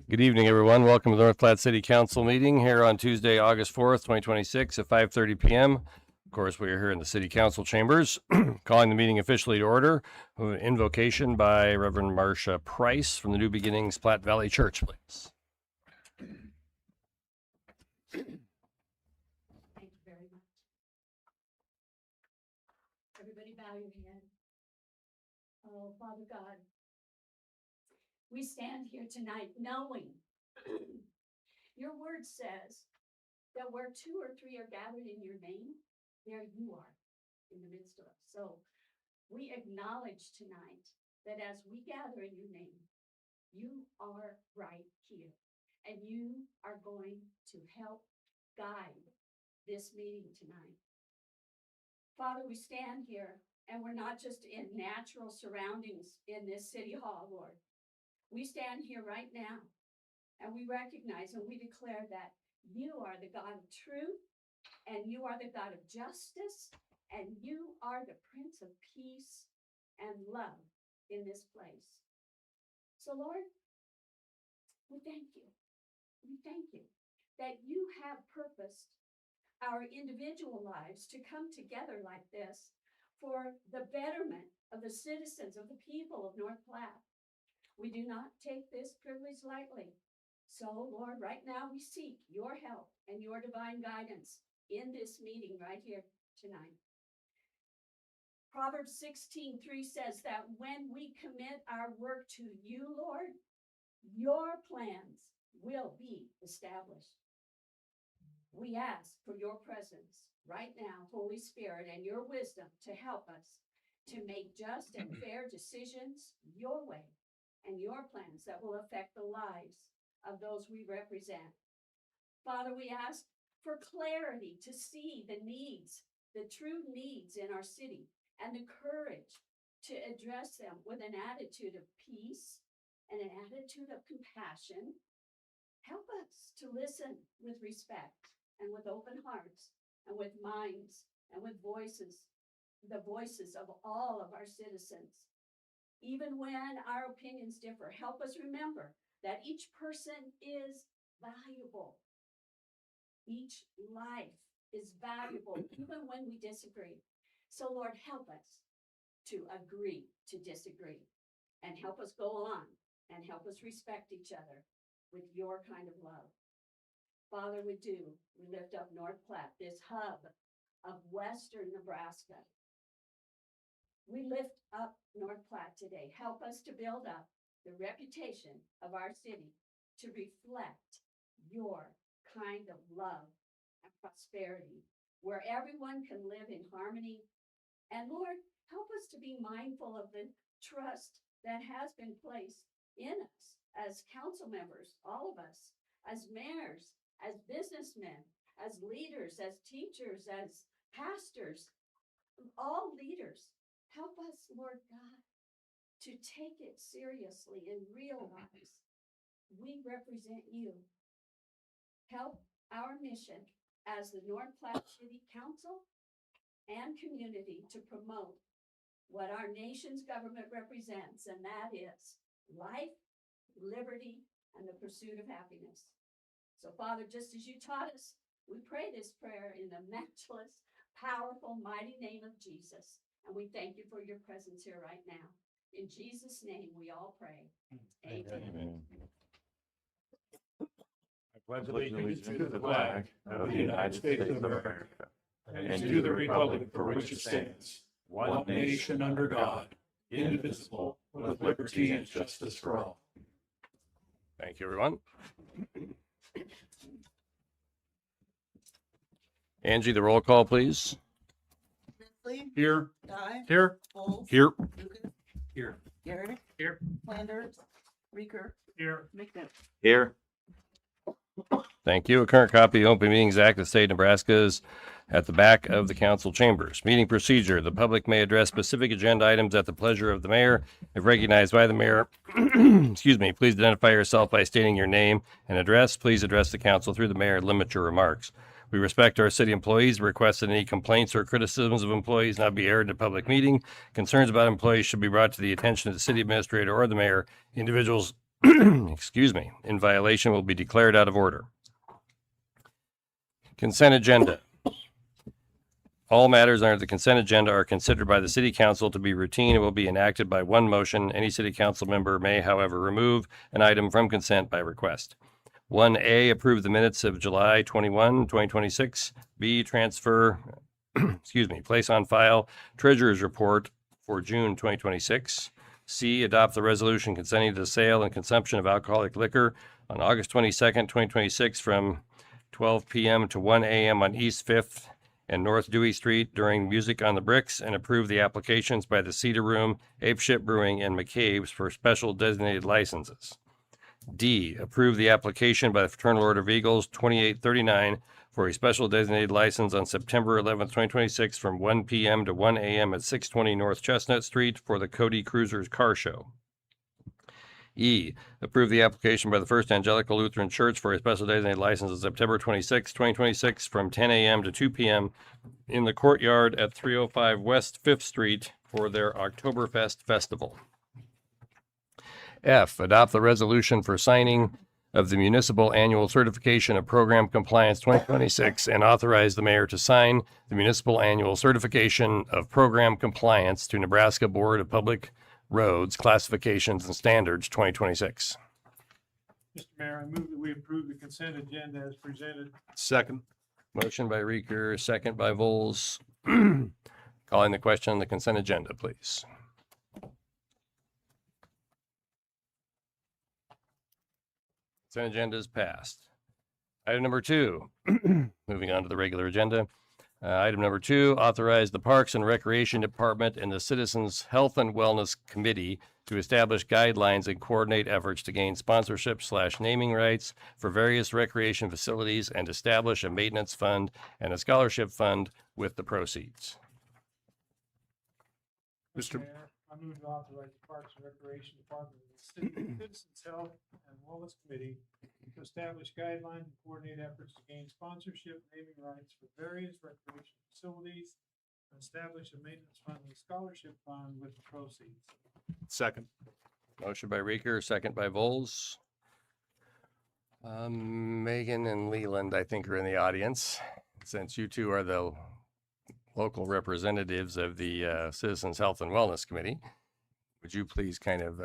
Good evening, everyone. Welcome to the North Platte City Council meeting here on Tuesday, August 4th, 2026 at 5:30 p.m. Of course, we are here in the City Council chambers, calling the meeting officially to order. Invocation by Reverend Marcia Price from the New Beginnings Platte Valley Church, please. Thank you very much. Everybody bow your head. Oh, Father God, we stand here tonight knowing your word says that where 2 or 3 are gathered in your name, there you are in the midst of us. So we acknowledge tonight that as we gather in your name, you are right here and you are going to help guide this meeting tonight. Father, we stand here and we're not just in natural surroundings in this city hall, Lord. We stand here right now and we recognize and we declare that you are the God of truth and you are the God of justice and you are the Prince of Peace and love in this place. So Lord, we thank you. We thank you that you have purposed our individual lives to come together like this for the betterment of the citizens, of the people of North Platte. We do not take this privilege lightly. So, Lord, right now we seek your help and your divine guidance in this meeting right here tonight. Proverbs 16:3 says that when we commit our work to you, Lord, your plans will be established. We ask for your presence right now, Holy Spirit, and your wisdom to help us to make just and fair decisions your way and your plans that will affect the lives of those we represent. Father, we ask for clarity to see the needs, the true needs in our city, and the courage to address them with an attitude of peace and an attitude of compassion. Help us to listen with respect and with open hearts and with minds and with voices, the voices of all of our citizens. Even when our opinions differ, help us remember that each person is valuable. Each life is valuable, even when we disagree. So Lord, help us to agree to disagree and help us go on and help us respect each other with your kind of love. Father, we lift up North Platte, this hub of Western Nebraska. We lift up North Platte today. Help us to build up the reputation of our city to reflect your kind of love and prosperity, where everyone can live in harmony. And Lord, help us to be mindful of the trust that has been placed in us as council members, all of us, as mayors, as businessmen, as leaders, as teachers, as pastors, all leaders. Help us, Lord God, to take it seriously and realize we represent you. Help our mission as the North Platte City Council and community to promote what our nation's government represents, and that is life, liberty, and the pursuit of happiness. So, Father, just as you taught us, we pray this prayer in the matchless, powerful, mighty name of Jesus. And we thank you for your presence here right now. In Jesus' name, we all pray. Amen. I pledge allegiance to the flag of the United States of America and to the republic for which it stands, one nation under God, indivisible, with liberty and justice for all. Thank you, everyone. Angie, the roll call, please. Lee, Here. Guy, Here. Bowles, Here. Lucas, Here. Garrett, Here. Flanders, Reeker, Here. McNiff. Here. Thank you. A current copy of the Open Meetings Act of the State of Nebraska at the back of the council chambers. Meeting procedure. The public may address specific agenda items at the pleasure of the mayor. If recognized by the mayor, excuse me, please identify yourself by stating your name and address. Please address the council through the mayor and limit your remarks. We respect our city employees, request that any complaints or criticisms of employees not be aired in a public meeting. Concerns about employees should be brought to the attention of the city administrator or the mayor. Individuals, excuse me, in violation will be declared out of order. Consent agenda. All matters under the consent agenda are considered by the city council to be routine and will be enacted by one motion. Any city council member may, however, remove an item from consent by request. 1A, approve the minutes of July 21, 2026. B, transfer, excuse me, place on file treasurer's report for June 2026. C, adopt the resolution consenting to the sale and consumption of alcoholic liquor on August 22nd, 2026 from 12 p.m. to 1 a.m. on East 5th and North Dewey Street during Music on the Bricks, and approve the applications by the Cedar Room, Apeshit Brewing, and McCabe's for special designated licenses. D, approve the application by the Fraternal Order of Eagles 2839 for a special designated license on September 11th, 2026 from 1 p.m. to 1 a.m. at 620 North Chestnut Street for the Cody Cruisers Car Show. E, approve the application by the First Angelical Lutheran Church for a special designated license on September 26, 2026 from 10 a.m. to 2 p.m. in the courtyard at 305 West 5th Street for their Oktoberfest Festival. F, adopt the resolution for signing of the Municipal Annual Certification of Program Compliance 2026 and authorize the mayor to sign the Municipal Annual Certification of Program Compliance to Nebraska Board of Public Roads Classifications and Standards 2026. Mr. Mayor, I move that we approve the consent agenda as presented. Second. Motion by Reeker, second by Vols. Calling the question on the consent agenda, please. Consent agenda is passed. Item number 2, moving on to the regular agenda. Item number 2, authorize the Parks and Recreation Department and the Citizens Health and Wellness Committee to establish guidelines and coordinate efforts to gain sponsorship/naming rights for various recreation facilities and establish a maintenance fund and a scholarship fund with the proceeds. Mr. Mayor, I move to authorize the Parks and Recreation Department of the Citizens Health and Wellness Committee to establish guidelines and coordinate efforts to gain sponsorship, naming rights for various recreation facilities, and establish a maintenance fund and scholarship fund with the proceeds. Second. Motion by Reeker, second by Vols. Megan and Leland, I think, are in the audience. Since you two are the local representatives of the Citizens Health and Wellness Committee, would you please kind of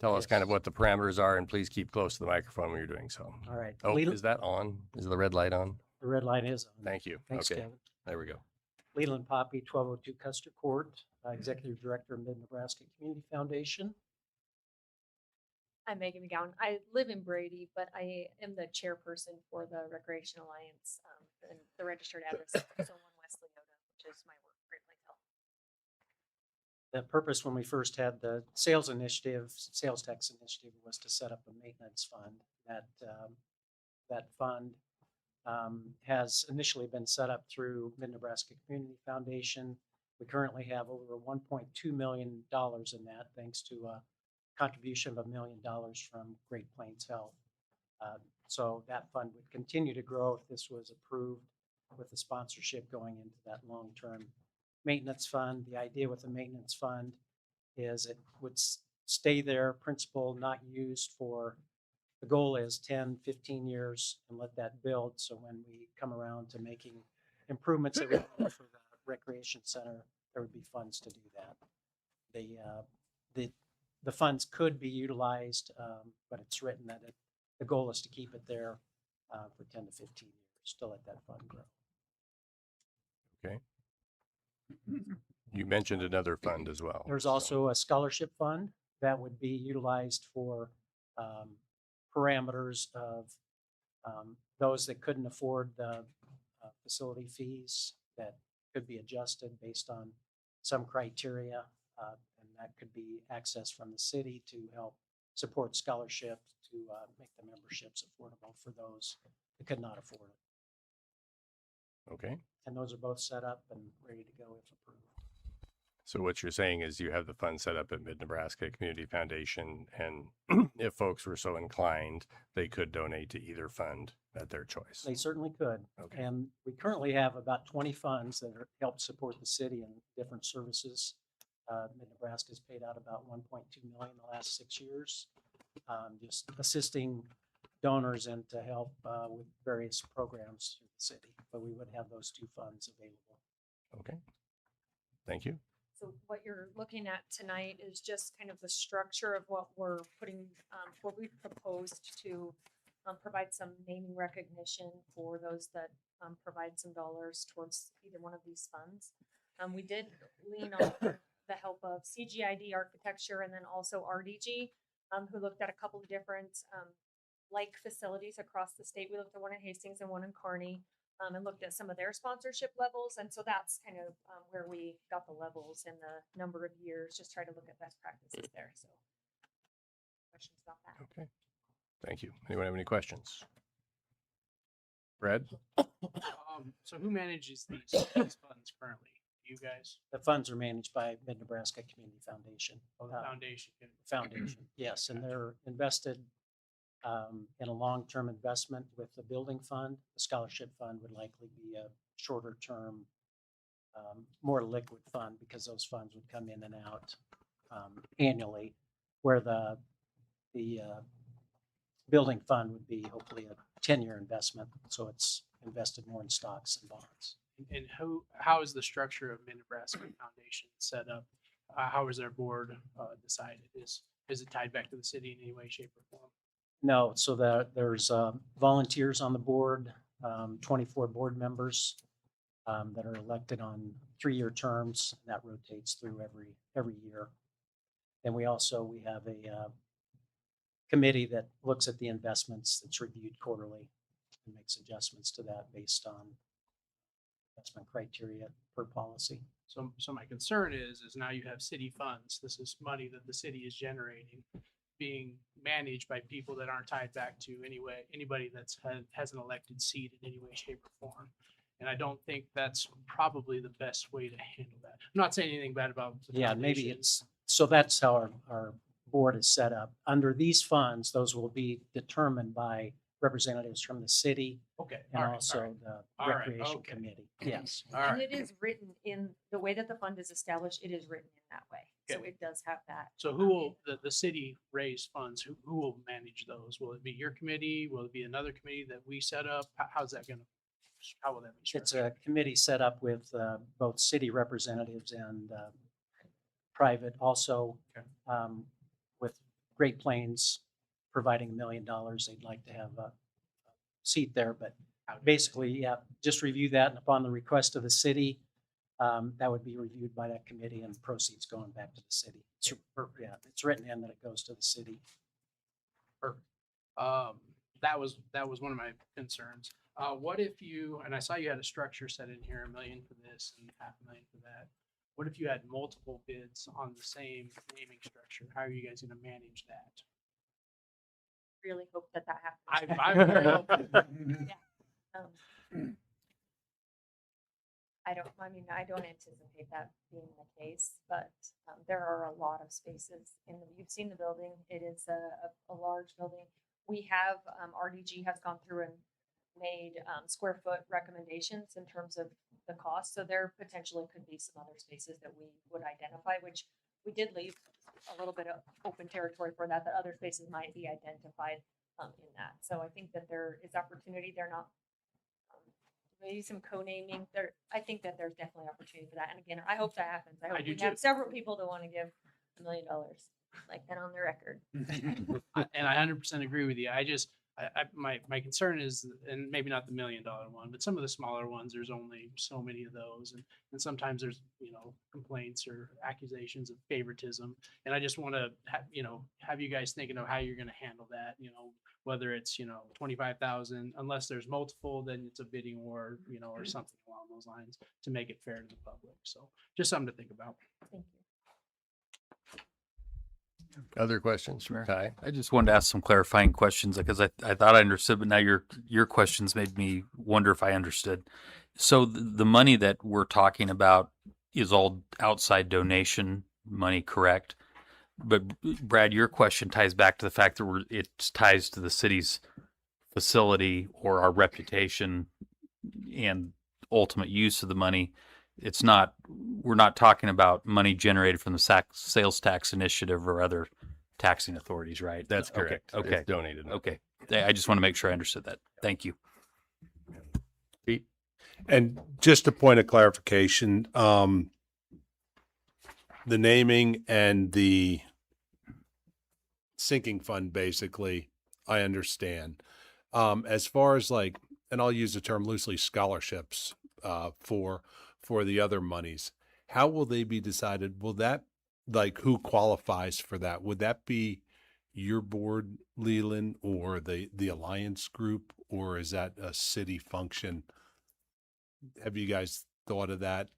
tell us kind of what the parameters are, and please keep close to the microphone when you're doing so. All right. Oh, Leland- is that on? Is the red light on? The red light is on. Thank you. Thanks, Okay, Kevin. there we go. Leland Poppy, 1202 Custer Court, Executive Director of Mid-Nebraska Community Foundation. I'm Megan McGowan. I live in Brady, but I am the chairperson for the Recreation Alliance, and the registered address is 601 West Leota, which is my work, Great Lake Health. The purpose when we first had the sales tax initiative was to set up a maintenance fund. That fund has initially been set up through Mid-Nebraska Community Foundation. We currently have over $1.2 million in that, thanks to a contribution of $1 million from Great Plains Health. So that fund would continue to grow if this was approved, with the sponsorship going into that long-term maintenance fund. The idea with the maintenance fund is it would stay there, principal not used for, the goal is 10, 15 years, and let that build. So when we come around to making improvements that we need for the recreation center, there would be funds to do that. The funds could be utilized, but it's written that the goal is to keep it there for 10 to 15 years, to let that fund grow. Okay. You mentioned another fund as well. There's so- also a scholarship fund that would be utilized for parameters of those that couldn't afford the facility fees, that could be adjusted based on some criteria, and that could be access from the city to help support scholarships to make the memberships affordable for those that could not afford it. Okay. And those are both set up and ready to go if approved. So what you're saying is you have the fund set up at Mid-Nebraska Community Foundation, and if folks were so inclined, they could donate to either fund at their choice. They certainly could. Okay. And we currently have about 20 funds that help support the city in different services. Mid-Nebraska's paid out about 1.2 million the last 6 years, just assisting donors and to help with various programs through the city. But we would have those two funds available. Okay. Thank you. So what you're looking at tonight is just kind of the structure of what we're putting, what we proposed to provide some naming recognition for those that provide some dollars towards either one of these funds. We did lean on the help of CGID Architecture and then also RDG, who looked at a couple of different like facilities across the state. We looked at one in Hastings and one in Kearney. And looked at some of their sponsorship levels. And so that's kind of where we got the levels and the number of years, just try to look at best practices there. So questions about that? Okay. Thank you. Anyone have any questions? Brad? So who manages these funds currently? You guys? The funds are managed by Mid-Nebraska Community Foundation. Oh, the foundation. Foundation, yes, and they're invested in a long-term investment with the building fund. The scholarship fund would likely be a shorter term, more liquid fund because those funds would come in and out annually, where the building fund would be hopefully a 10-year investment, so it's invested more in stocks and bonds. And how is the structure of Mid-Nebraska Foundation set up? How is their board decided? Is it tied back to the city in any way, shape, or form? No, so there's volunteers on the board, 24 board members that are elected on 3-year terms, and that rotates through every year. And we have a committee that looks at the investments that's reviewed quarterly and makes adjustments to that based on investment criteria per policy. So my concern is now you have city funds. This is money that the city is generating, being managed by people that aren't tied back to anybody that's has an elected seat in any way, shape, or form. And I don't think that's probably the best way to handle that. I'm not saying anything bad about the Yeah, maybe foundation. so that's how our board is set up. Under these funds, those will be determined by representatives from the city Okay. and all right, also all right. the All right, recreation okay. committee. Yes. All And right. it is written in the way that the fund is established, it is written in that way. So Okay. it does have that. So who will the city raise funds? Who will manage those? Will it be your committee? Will it be another committee that we set up? How's that going to? How will that be It's structured? a committee set up with both city representatives and private, also Okay. with Great Plains providing $1 million. They'd like to have a seat there, but How do you- basically, yeah, just review that, and upon the request of the city, that would be reviewed by that committee and proceeds going back to the city. Yeah, it's written in that it goes to the city. That was one of my concerns. What if you, and I saw you had a structure set in here, $1 million for this and $500,000 for that. What if you had multiple bids on the same naming structure? How are you guys going to manage that? Really hope that happens. I'm very hopeful. I don't anticipate that being the case, but there are a lot of spaces you've seen the building. It is a large building. We have, RDG has gone through and made square foot recommendations in terms of the cost. So there potentially could be some other spaces that we would identify, which we did leave a little bit of open territory for that other spaces might be identified in that. So I think that there is opportunity. They're not maybe some co-naming there. I think that there's definitely opportunity for that. And again, I hope that happens. I hope do we have too. several people that want to give $1 million like that on their record. And I 100% agree with you. My concern is, and maybe not the $1 million one, but some of the smaller ones, there's only so many of those. And sometimes there's, complaints or accusations of favoritism. And I just want to have you guys thinking of how you're going to handle that, whether it's, 25,000, unless there's multiple, then it's a bidding war, or something along those lines to make it fair to the public. So just something to think about. Thank you. Other questions? Sure. Ty? I just wanted to ask some clarifying questions because I thought I understood, but now your questions made me wonder if I understood. So the money that we're talking about is all outside donation money, correct? But Brad, your question ties back to the fact that it ties to the city's facility or our reputation and ultimate use of the money. It's not, we're not talking about money generated from the sales tax initiative or other taxing authorities, right? That's Okay, correct. Okay. It's donated. Okay. I just want to make sure I understood that. Thank you. Pete? And just a point of clarification, the naming and the sinking fund, basically, I understand. As far as like, and I'll use the term loosely, scholarships, for the other monies, how will they be decided? Will that, like, who qualifies for that? Would that be your board, Leland, or the Alliance group, or is that a city function? Have you guys thought of that?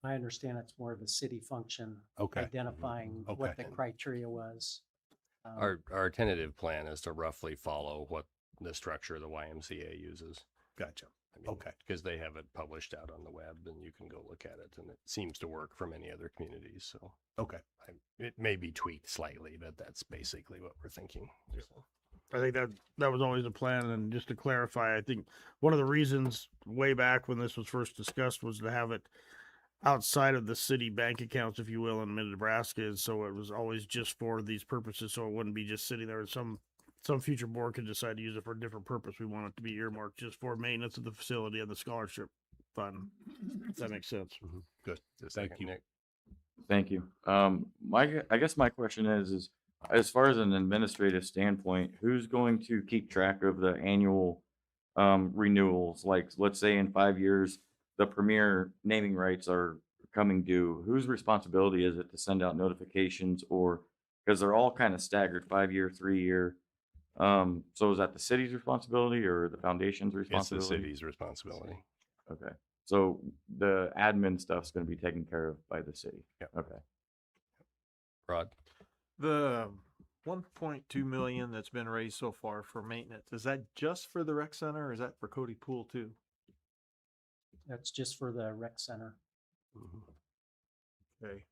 I understand it's more of a city function, Okay. identifying what the Okay. criteria was. Our tentative plan is to roughly follow what the structure the YMCA uses. Gotcha. I mean, Okay. because they have it published out on the web and you can go look at it, and it seems to work for many other communities. So Okay. it may be tweaked slightly, but that's basically what we're thinking. So, I think that was always the plan. And just to clarify, I think one of the reasons way back when this was first discussed was to have it outside of the city bank accounts, if you will, in Nebraska. And so it was always just for these purposes. So it wouldn't be just sitting there. Some future board could decide to use it for a different purpose. We want it to be earmarked just for maintenance of the facility and the scholarship fund. If that makes sense. Good. just Thank second, you. Nick. Thank you. I guess my question is as far as an administrative standpoint, who's going to keep track of the annual renewals? Like, let's say in 5 years, the premier naming rights are coming due. Whose responsibility is it to send out notifications, or because they're all kind of staggered, 5 year, 3 year? So is that the city's responsibility or the foundation's It's the responsibility? city's responsibility. Okay. So the admin stuff's going to be taken care of by the city. Yep. Okay. Rod? The 1.2 million that's been raised so far for maintenance, is that just for the rec center or is that for Cody Pool too? That's just for the rec center. Okay.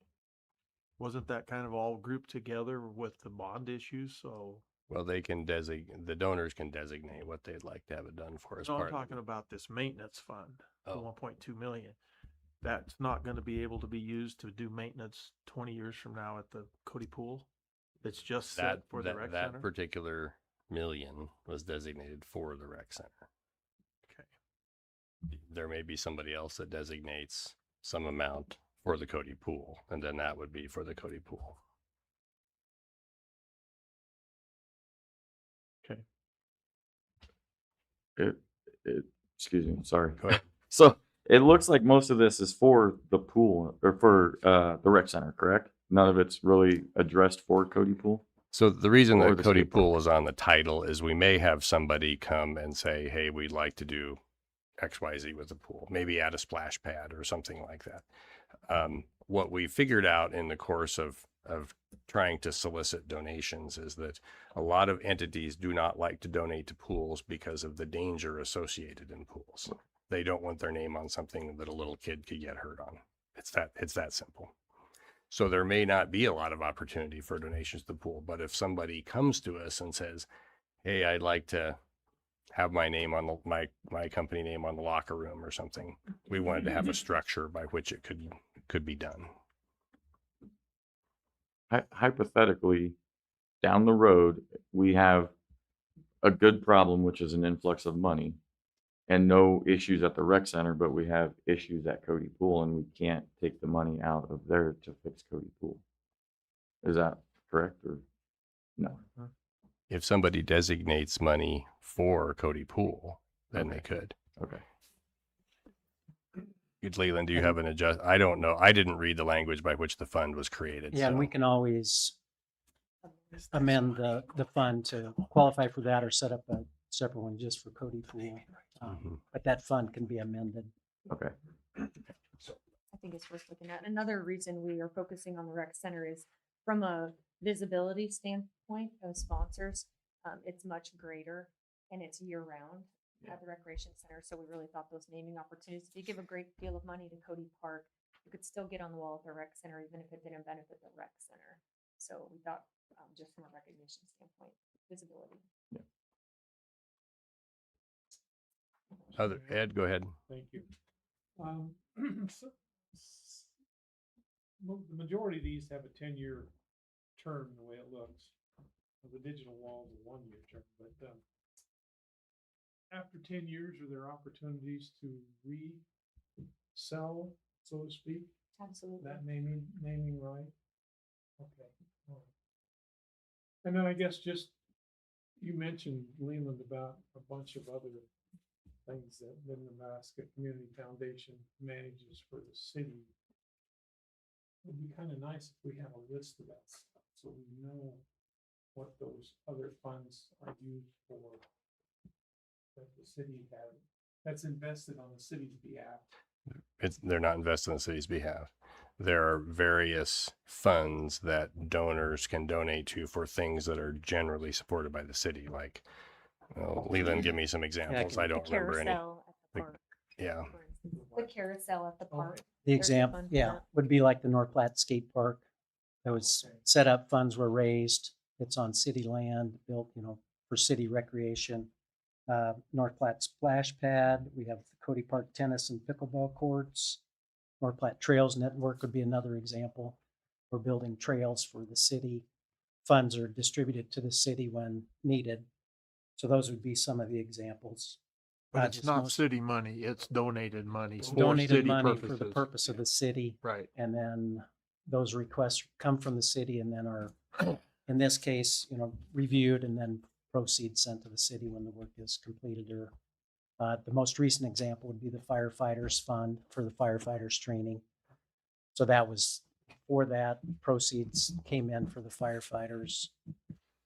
Wasn't that kind of all grouped together with the bond issues? So Well, they can the donors can designate what they'd like to have it done for as no, I'm part of talking about this maintenance fund, the Oh. 1.2 million. That's not going to be able to be used to do maintenance 20 years from now at the Cody Pool. It's just set for the rec that center. particular million was designated for the rec center. Okay. There may be somebody else that designates some amount for the Cody Pool, and then that would be for the Cody Pool. Okay. Excuse me, sorry. Go ahead. So it looks like most of this is for the pool or for the rec center, correct? None of it's really addressed for Cody Pool. So the reason Or that the Cody skate park. Pool is on the title is we may have somebody come and say, hey, we'd like to do XYZ with the pool, maybe add a splash pad or something like that. What we figured out in the course of trying to solicit donations is that a lot of entities do not like to donate to pools because of the danger associated in pools. They don't want their name on something that a little kid could get hurt on. It's that simple. So there may not be a lot of opportunity for donations to the pool, but if somebody comes to us and says, hey, I'd like to have my name on my company name on the locker room or something, we wanted to have a structure by which it could be done. Hypothetically, down the road, we have a good problem, which is an influx of money, and no issues at the rec center, but we have issues at Cody Pool, and we can't take the money out of there to fix Cody Pool. Is that correct or no? If somebody designates money for Cody Pool, then they could. Okay. Leland, do you have an adjust? I don't know. I didn't read the language by which the fund was created. Yeah, and so- we can always amend the fund to qualify for that or set up a separate one just for Cody Pool. But that fund can be amended. Okay. I think it's worth looking at. Another reason we are focusing on the rec center is from a visibility standpoint of sponsors, it's much greater and it's year round. at the recreation center. So we really thought those naming opportunities, if you give a great deal of money to Cody Park, you could still get on the wall at the rec center, even if it didn't benefit the rec center. So we thought, just from a recognition standpoint, visibility. Ed, go ahead. Thank you. So- The majority of these have a 10-year term, the way it looks. The digital walls a 1-year term, but after 10 years, are there opportunities to resell, so to speak, Absolutely. that naming right? Okay. All right. And then I guess just, you mentioned, Leland, about a bunch of other things that the Nebraska Community Foundation manages for the city. It'd be kind of nice if we have a list of that stuff, so we know what those other funds are used for. That the city that's invested on the city's behalf. They're not invested on the city's behalf. There are various funds that donors can donate to for things that are generally supported by the city. Like, Leland, give me some examples. can- I don't The remember any. carousel at the park. Yeah. For instance. The carousel at the park. The There's a example, fund for yeah, that. would be like the North Platte Skate Park. That was Okay. set up, funds were raised. It's on city land, built, for city recreation. North Platte Splash Pad. We have the Cody Park Tennis and Pickleball Courts. North Platte Trails Network would be another example. We're building trails for the city. Funds are distributed to the city when needed. So those would be some of the examples. But it's just not most- city money, it's donated money. It's for donated city money for the purposes. purpose of the city. Right. And then those requests come from the city and then are, in this case, reviewed and then proceeds sent to the city when the work is completed. Or the most recent example would be the firefighters fund for the firefighters training. So that was for that, proceeds came in for the firefighters.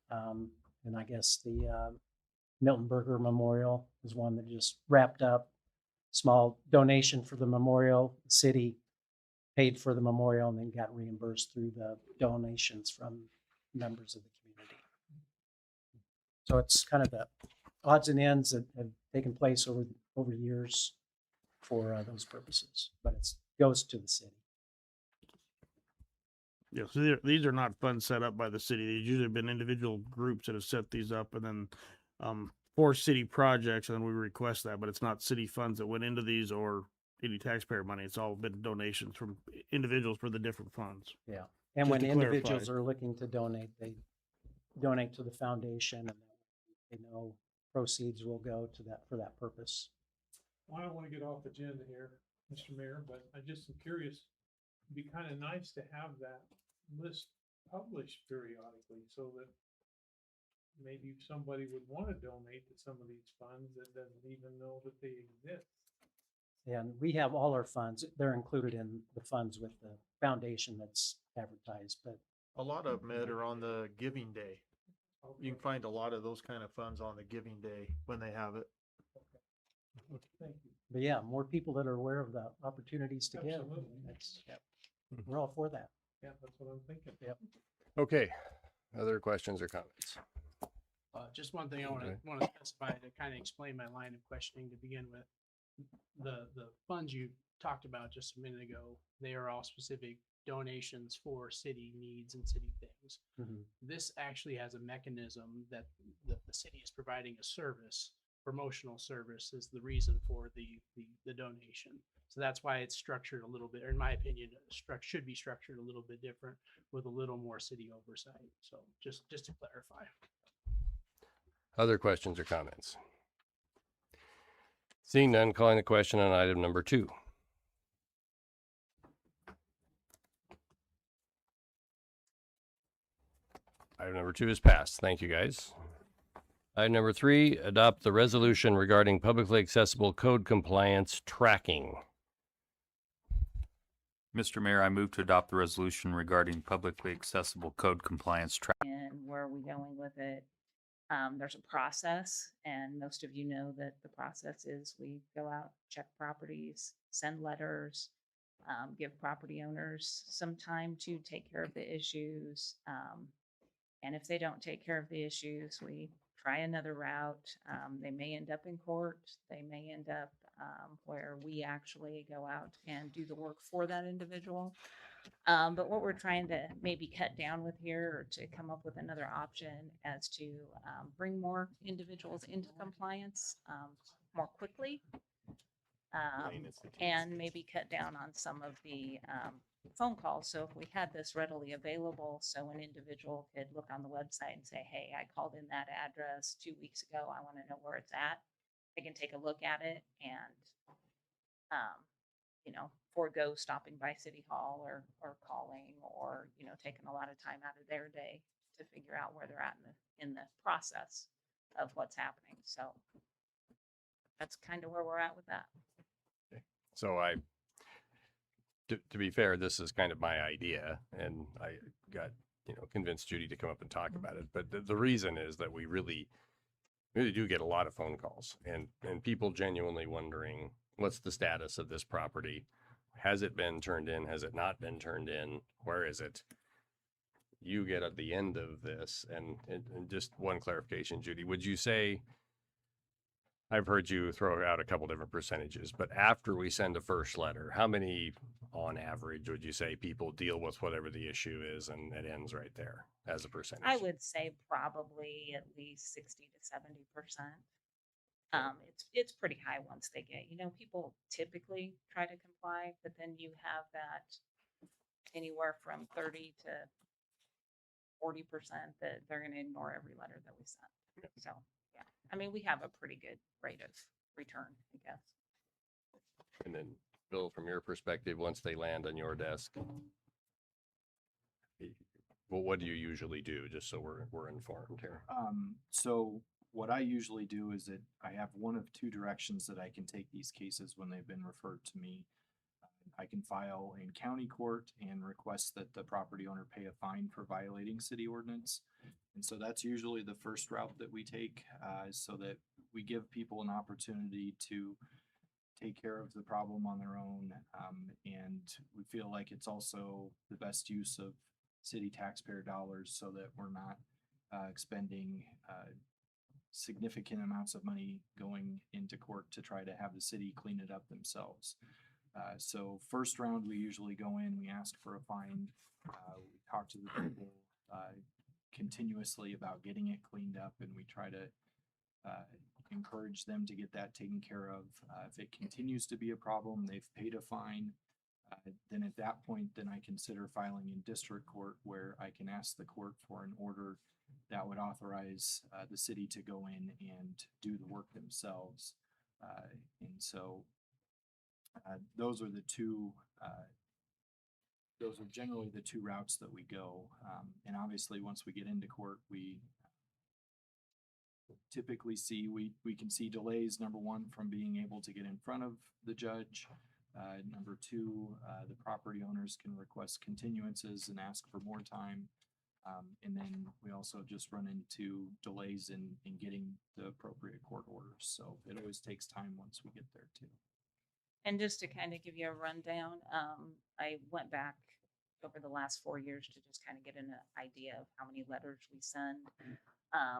And I guess the Milton Berger Memorial is one that just wrapped up. Small donation for the memorial. The city paid for the memorial and then got reimbursed through the donations from members of the community. So it's kind of the odds and ends that have taken place over years for those purposes, but it goes to the city. Yeah, so these are not funds set up by the city. These usually have been individual groups that have set these up, and then for city projects, and then we request that, but it's not city funds that went into these or any taxpayer money. It's all been donations from individuals for the different funds. Yeah. And Just when to clarify. individuals are looking to donate, they donate to the foundation and they know proceeds will go to that for that purpose. Well, I don't want to get off agenda here, Mr. Mayor, but I just am curious. It'd be kind of nice to have that list published periodically so that maybe somebody would want to donate to some of these funds that doesn't even know that they exist. And we have all our funds, they're included in the funds with the foundation that's advertised, but A lot of them, Ed, are on the giving day. You can find a lot of those kind of funds on the giving day when they have it. Thank you. But yeah, more people that are aware of the opportunities to give. Absolutely. We're all for that. Yeah, that's what I'm thinking. Yep. Okay. Other questions or comments? Just one thing I want Okay. to specify to kind of explain my line of questioning to begin with. The funds you talked about just a minute ago, they are all specific donations for city needs and city things. Mhm. This actually has a mechanism that the city is providing a service, promotional service is the reason for the donation. So that's why it's structured a little bit, or in my opinion, should be structured a little bit different with a little more city oversight. So just to clarify. Other questions or comments? Seeing none, calling the question on item number 2. Item number 2 is passed. Thank you, guys. Item number 3, adopt the resolution regarding publicly accessible code compliance tracking. Mr. Mayor, I move to adopt the resolution regarding publicly accessible code compliance And where are we going with it? There's a process, and most of you know that the process is we go out, check properties, send letters, give property owners some time to take care of the issues. And if they don't take care of the issues, we try another route. They may end up in court. They may end up where we actually go out and do the work for that individual. But what we're trying to maybe cut down with here, or to come up with another option as to bring more individuals into compliance more quickly, and maybe cut down on some of the phone calls. So if we had this readily available, so an individual could look on the website and say, hey, I called in that address 2 weeks ago. I want to know where it's at. They can take a look at it and, forego stopping by City Hall or calling, or, taking a lot of time out of their day to figure out where they're at in the process of what's happening. So that's kind of where we're at with that. So to be fair, this is kind of my idea, and I got, convinced Judy to come up and talk about it. But the reason is that we really do get a lot of phone calls and people genuinely wondering, what's the status of this property? Has it been turned in? Has it not been turned in? Where is it? You get at the end of this, and just one clarification, Judy, would you say, I've heard you throw out a couple different percentages, but after we send a first letter, how many on average would you say people deal with whatever the issue is and it ends right there as a percentage? I would say probably at least 60 to 70%. It's pretty high once they get, people typically try to comply, but then you have that anywhere from 30 to 40% that they're going to ignore every letter that we send. So, yeah, I mean, we have a pretty good rate of return, I guess. And then, Bill, from your perspective, once they land on your desk, well, what do you usually do, just so we're informed here? So what I usually do is that I have one of two directions that I can take these cases when they've been referred to me. I can file in county court and request that the property owner pay a fine for violating city ordinance. And so that's usually the first route that we take, so that we give people an opportunity to take care of the problem on their own. And we feel like it's also the best use of city taxpayer dollars, so that we're not expending significant amounts of money going into court to try to have the city clean it up themselves. So first round, we usually go in, we ask for a fine, we talk to the people continuously about getting it cleaned up, and we try to encourage them to get that taken care of. If it continues to be a problem, they've paid a fine, then at that point, then I consider filing in district court, where I can ask the court for an order that would authorize the city to go in and do the work themselves. And so those are generally the two routes that we go. And obviously, once we get into court, we typically we can see delays, number one, from being able to get in front of the judge. Number two, the property owners can request continuances and ask for more time. And then we also just run into delays in getting the appropriate court orders. So it always takes time once we get there too. And just to kind of give you a rundown, I went back over the last 4 years to just kind of get an idea of how many letters we send.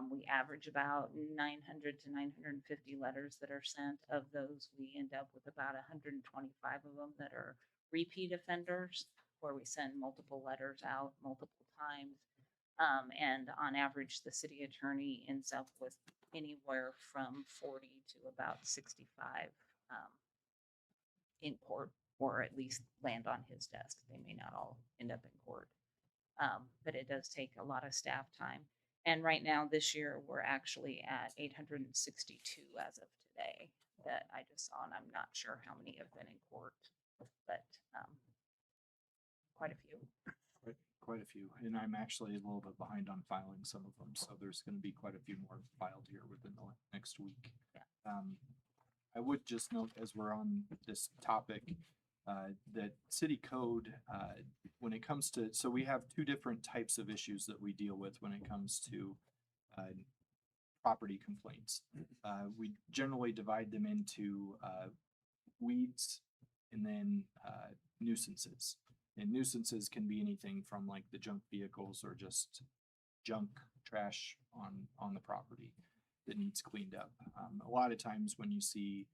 We average about 900 to 950 letters that are sent. Of those, we end up with about 125 of them that are repeat offenders, where we send multiple letters out multiple times. And on average, the city attorney ends up with anywhere from 40 to about 65 in court, or at least land on his desk. They may not all end up in court. But it does take a lot of staff time. And right now, this year, we're actually at 862 as of today that I just saw, and I'm not sure how many have been in court, but quite a few. Quite a few. And I'm actually a little bit behind on filing some of them. So there's going to be quite a few more filed here within the next week. Yeah. I would just note, as we're on this topic, that city code, when it comes to, so we have two different types of issues that we deal with when it comes to property complaints. We generally divide them into weeds and then nuisances. And nuisances can be anything from like the junk vehicles or just junk trash on the property. that needs cleaned up. A lot of times when you see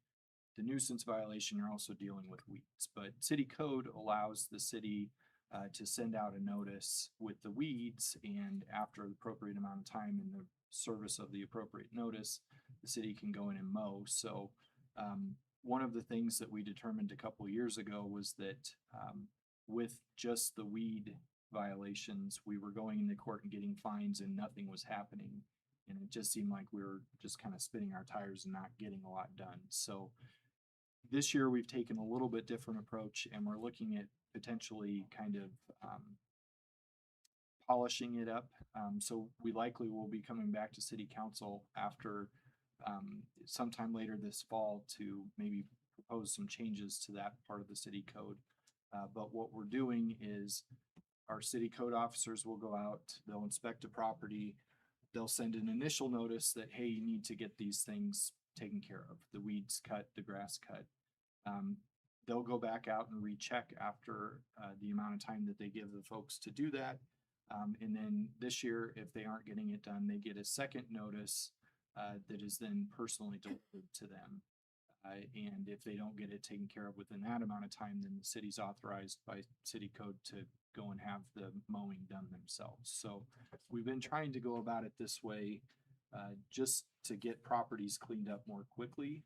the nuisance violation, you're also dealing with weeds, but city code allows the city to send out a notice with the weeds, and after the appropriate amount of time in the service of the appropriate notice, the city can go in and mow. So one of the things that we determined a couple of years ago was that with just the weed violations, we were going into court and getting fines and nothing was happening. And it just seemed like we were just kind of spinning our tires and not getting a lot done. So this year we've taken a little bit different approach, and we're looking at potentially kind of polishing it up. So we likely will be coming back to city council after sometime later this fall to maybe propose some changes to that part of the city code. But what we're doing is our city code officers will go out, they'll inspect a property, they'll send an initial notice that, hey, you need to get these things taken care of, the weeds cut, the grass cut. They'll go back out and recheck after the amount of time that they give the folks to do that. And then this year, if they aren't getting it done, they get a second notice that is then personally delivered to them. And if they don't get it taken care of within that amount of time, then the city's authorized by city code to go and have the mowing done themselves. So we've been trying to go about it this way just to get properties cleaned up more quickly,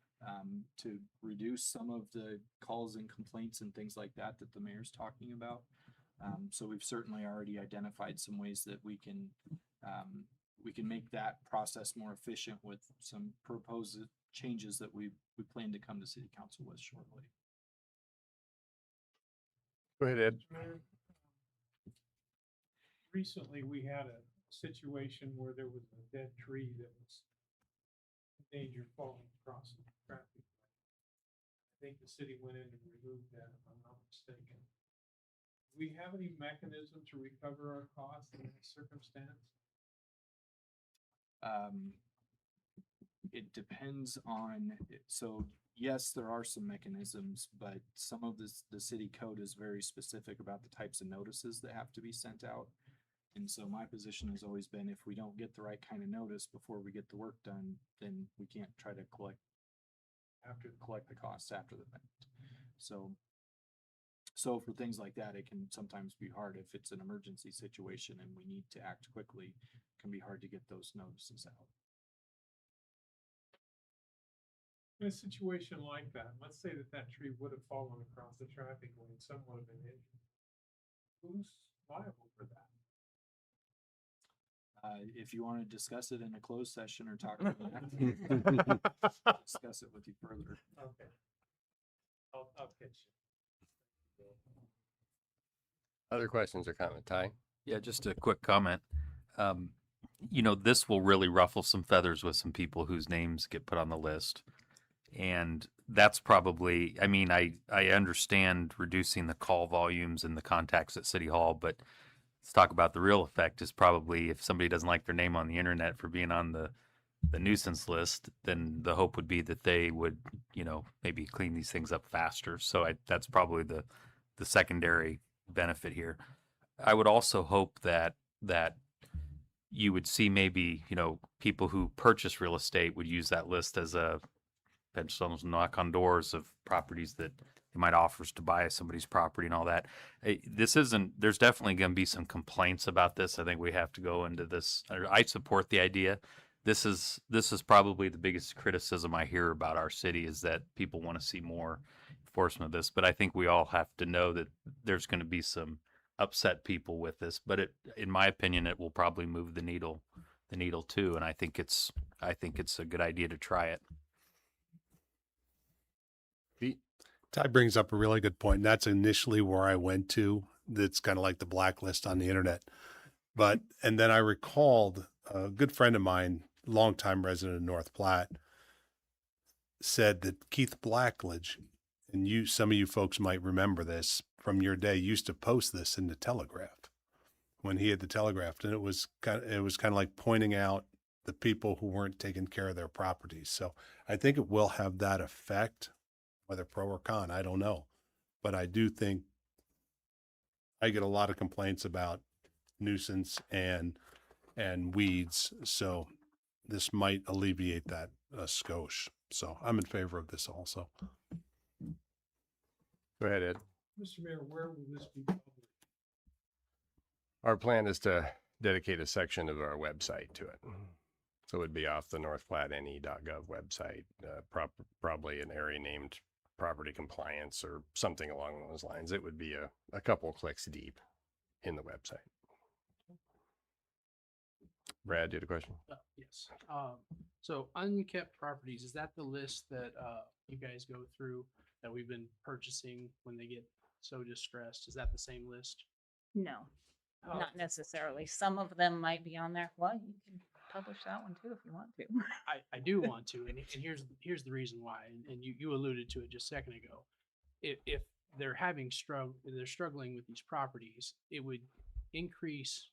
to reduce some of the calls and complaints and things like that that the mayor's talking about. So we've certainly already identified some ways that we can make that process more efficient with some proposed changes that we plan to come to city council with shortly. Go ahead, Ed. Recently, we had a situation where there was a dead tree that was in danger of falling across the traffic light. I think the city went in and removed that, if I'm not mistaken. Do we have any mechanism to recover our costs in that circumstance? It depends on, so yes, there are some mechanisms, but some of the city code is very specific about the types of notices that have to be sent out. And so my position has always been, if we don't get the right kind of notice before we get the work done, then we can't try to collect the costs after the fact. So for things like that, it can sometimes be hard if it's an emergency situation and we need to act quickly. It can be hard to get those notices out. In a situation like that, let's say that tree would have fallen across the traffic lane, someone would have been injured. Who's liable for that? If you want to discuss it in a closed session or talk about that, discuss it with you further. Okay. I'll catch you. Other questions or comment, Ty? Yeah, just a quick comment. This will really ruffle some feathers with some people whose names get put on the list. And that's probably, I understand reducing the call volumes and the contacts at City Hall, but let's talk about the real effect is probably if somebody doesn't like their name on the internet for being on the nuisance list, then the hope would be that they would, maybe clean these things up faster. So that's probably the secondary benefit here. I would also hope that you would see maybe, people who purchase real estate would use that list as a potential knock on doors of properties that they might offer to buy somebody's property and all that. There's definitely going to be some complaints about this. I think we have to go into this. I support the idea. This is probably the biggest criticism I hear about our city is that people want to see more enforcement of this. But I think we all have to know that there's going to be some upset people with this. But in my opinion, it will probably move the needle too. And I think it's a good idea to try it. Ty brings up a really good point. And that's initially where I went to. That's kind of like the blacklist on the internet. And then I recalled a good friend of mine, longtime resident of North Platte, said that Keith Blackledge, and some of you folks might remember this from your day, used to post this in the Telegraph when he had the Telegraph. And it was kind of like pointing out the people who weren't taking care of their properties. So I think it will have that effect. Whether pro or con, I don't know. But I do think I get a lot of complaints about nuisance and weeds. So this might alleviate that skosh. So I'm in favor of this also. Go ahead, Ed. Mr. Mayor, where will this be published? Our plan is to dedicate a section of our website to it. So it would be off the northplatte.ne.gov website, probably an area named property compliance or something along those lines. It would be a couple clicks deep in the website. Brad, do you have a question? Yes. So unkept properties, is that the list that you guys go through that we've been purchasing when they get so distressed? Is that the same list? No, Oh. not necessarily. Some of them might be on there. Well, you can publish that one too if you want to. I do want to, and here's the reason why, and you alluded to it just a second ago. If they're they're struggling with these properties, it would increase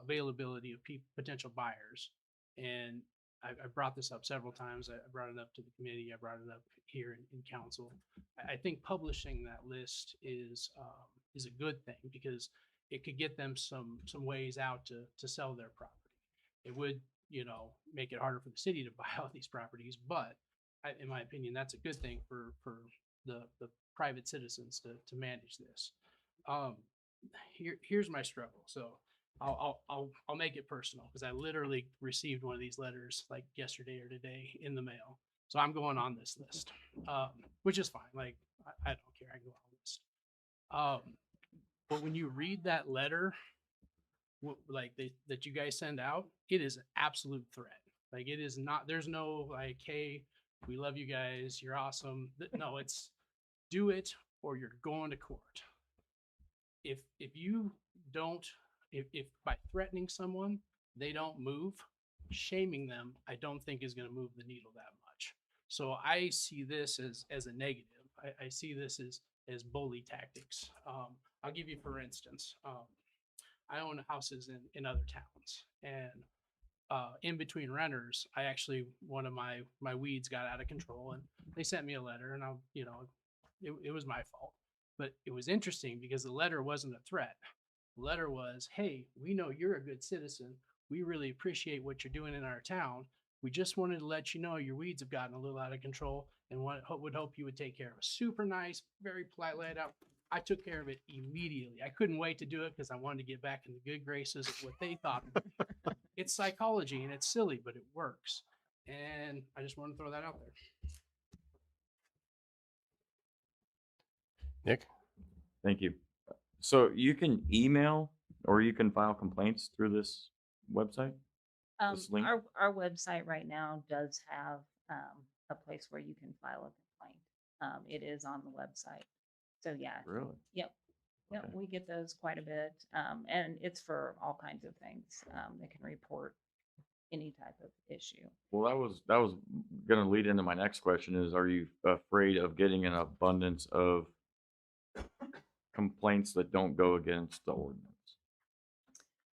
availability of potential buyers. And I brought this up several times. I brought it up to the committee. I brought it up here in council. I think publishing that list is a good thing because it could get them some ways out to sell their property. It would, make it harder for the city to buy out these properties, but in my opinion, that's a good thing for the private citizens to manage this. Here's my struggle. So I'll make it personal because I literally received one of these letters like yesterday or today in the mail. So I'm going on this list, which is fine. Like I don't care. I can go on the list. But when you read that letter, that you guys send out, it is an absolute threat. Like it is not. There's no like, hey, we love you guys. You're awesome. No, it's do it or you're going to court. If you don't, if by threatening someone they don't move, shaming them, I don't think is going to move the needle that much. So I see this as a negative. I see this as bully tactics. I'll give you for instance. I own houses in other towns, and in between renters, I actually one of my weeds got out of control, and they sent me a letter, and it was my fault. But it was interesting because the letter wasn't a threat. The letter was, hey, we know you're a good citizen. We really appreciate what you're doing in our town. We just wanted to let you know your weeds have gotten a little out of control and would hope you would take care of it. Super nice, very polite laid out. I took care of it immediately. I couldn't wait to do it because I wanted to get back in the good graces of what they thought. It's psychology and it's silly, but it works. And I just want to throw that out there. Nick? Thank you. So you can email or you can file complaints through this website? This link? Our website right now does have a place where you can file a complaint. It is on the website. So yeah. Really? Yep. Yep. Okay. We get those quite a bit. And it's for all kinds of things. They can report any type of issue. Well, that was going to lead into my next question is, are you afraid of getting an abundance of complaints that don't go against the ordinance?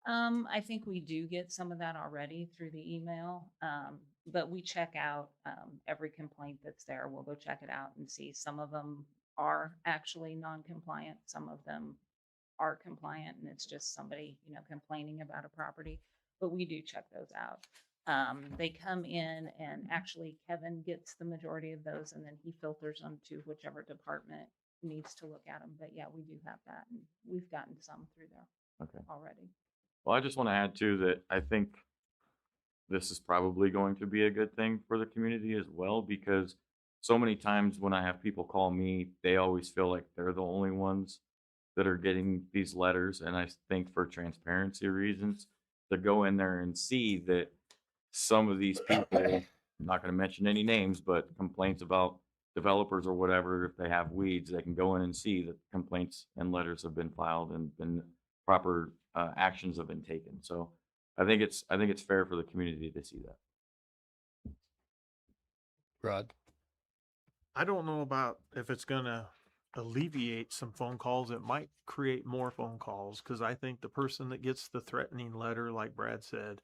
I think we do get some of that already through the email. But we check out every complaint that's there. We'll go check it out and see. Some of them are actually non-compliant. Some of them are compliant, and it's just somebody, complaining about a property. But we do check those out. They come in, and actually Kevin gets the majority of those, and then he filters them to whichever department needs to look at them. But yeah, we do have that, and we've gotten some through there already. Well, I just want to add too that I think this is probably going to be a good thing for the community as well, because so many times when I have people call me, they always feel like they're the only ones that are getting these letters. And I think for transparency reasons, to go in there and see that some of these people, I'm not going to mention any names, but complaints about developers or whatever, if they have weeds, they can go in and see that complaints and letters have been filed and been proper actions have been taken. So I think it's fair for the community to see that. Rod? I don't know about if it's gonna alleviate some phone calls. It might create more phone calls, because I think the person that gets the threatening letter, like Brad said,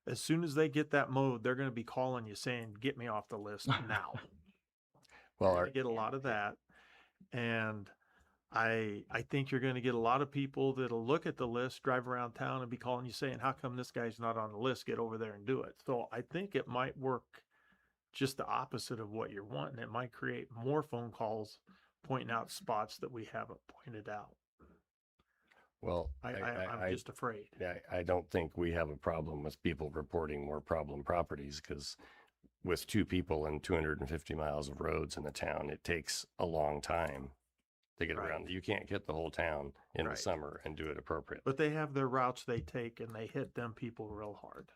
as soon as they get that mode, they're gonna be calling you saying, "Get me off the list now." Well, I get a lot of that, and I think you're going to get a lot of people that'll look at the list, drive around town and be calling you saying, how come this guy's not on the list? Get over there and do it. So I think it might work just the opposite of what you're wanting. It might create more phone calls pointing out spots that we haven't pointed out. Well, I'm just afraid. I don't think we have a problem with people reporting more problem properties, because with 2 people and 250 miles of roads in the town, it takes a long time to get Right. around. You can't hit the whole town in the Right. summer and do it appropriately. But they have their routes they take and they hit them people real hard.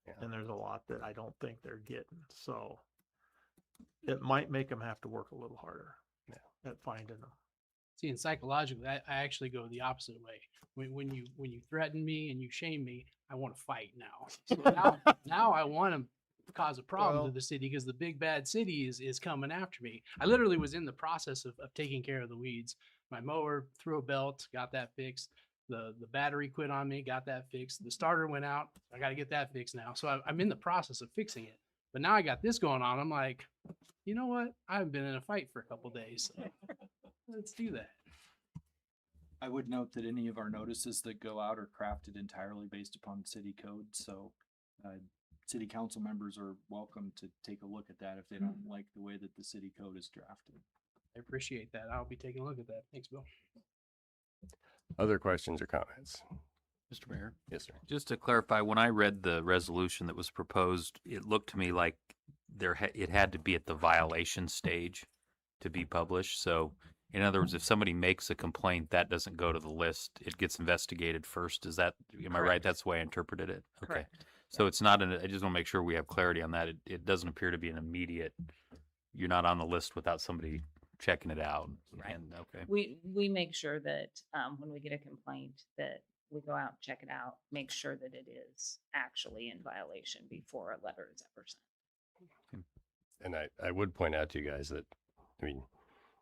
Yeah. And there's a lot that I don't think they're getting. So it might make them have to work a little harder at finding them. See, and psychologically, I actually go the opposite way. When you threaten me and you shame me, I want to fight now. So now I want to cause a problem to the city, because the big bad city is coming after me. I literally was in the process of taking care of the weeds. My mower threw a belt, got that fixed. The battery quit on me, got that fixed. The starter went out. I got to get that fixed now. So I'm in the process of fixing it. But now I got this going on. I'm like, you know what? I haven't been in a fight for a couple days. So let's do that. I would note that any of our notices that go out are crafted entirely based upon city code, so city council members are welcome to take a look at that if they don't like the way that the city code is drafted. I appreciate that. I'll be taking a look at that. Thanks, Bill. Other questions or comments? Mr. Mayor? Yes, sir. Just to clarify, when I read the resolution that was proposed, it looked to me like it had to be at the violation stage to be published. So in other words, if somebody makes a complaint, that doesn't go to the list. It gets investigated first. Am I right? Correct. That's the way I interpreted it. Okay. Correct. So it's not I just want to make sure we have clarity on that. It doesn't appear to be an immediate, you're not on the list without somebody checking it out. Right. And okay. We make sure that when we get a complaint that we go out, check it out, make sure that it is actually in violation before a letter is ever sent. And I would point out to you guys that, I mean,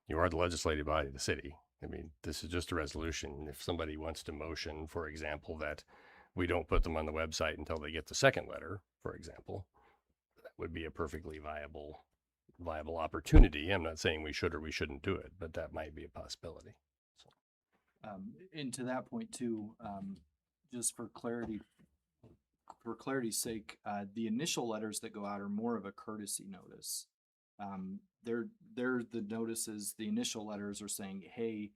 you are the legislative body of the city. I mean, this is just a resolution. If somebody wants to motion, for example, that we don't put them on the website until they get the second letter, for example, that would be a perfectly viable opportunity. I'm not saying we should or we shouldn't do it, but that might be a possibility. And to that point too, just for clarity's sake, the initial letters that go out are more of a courtesy notice. They're the notices, the initial letters are saying, hey,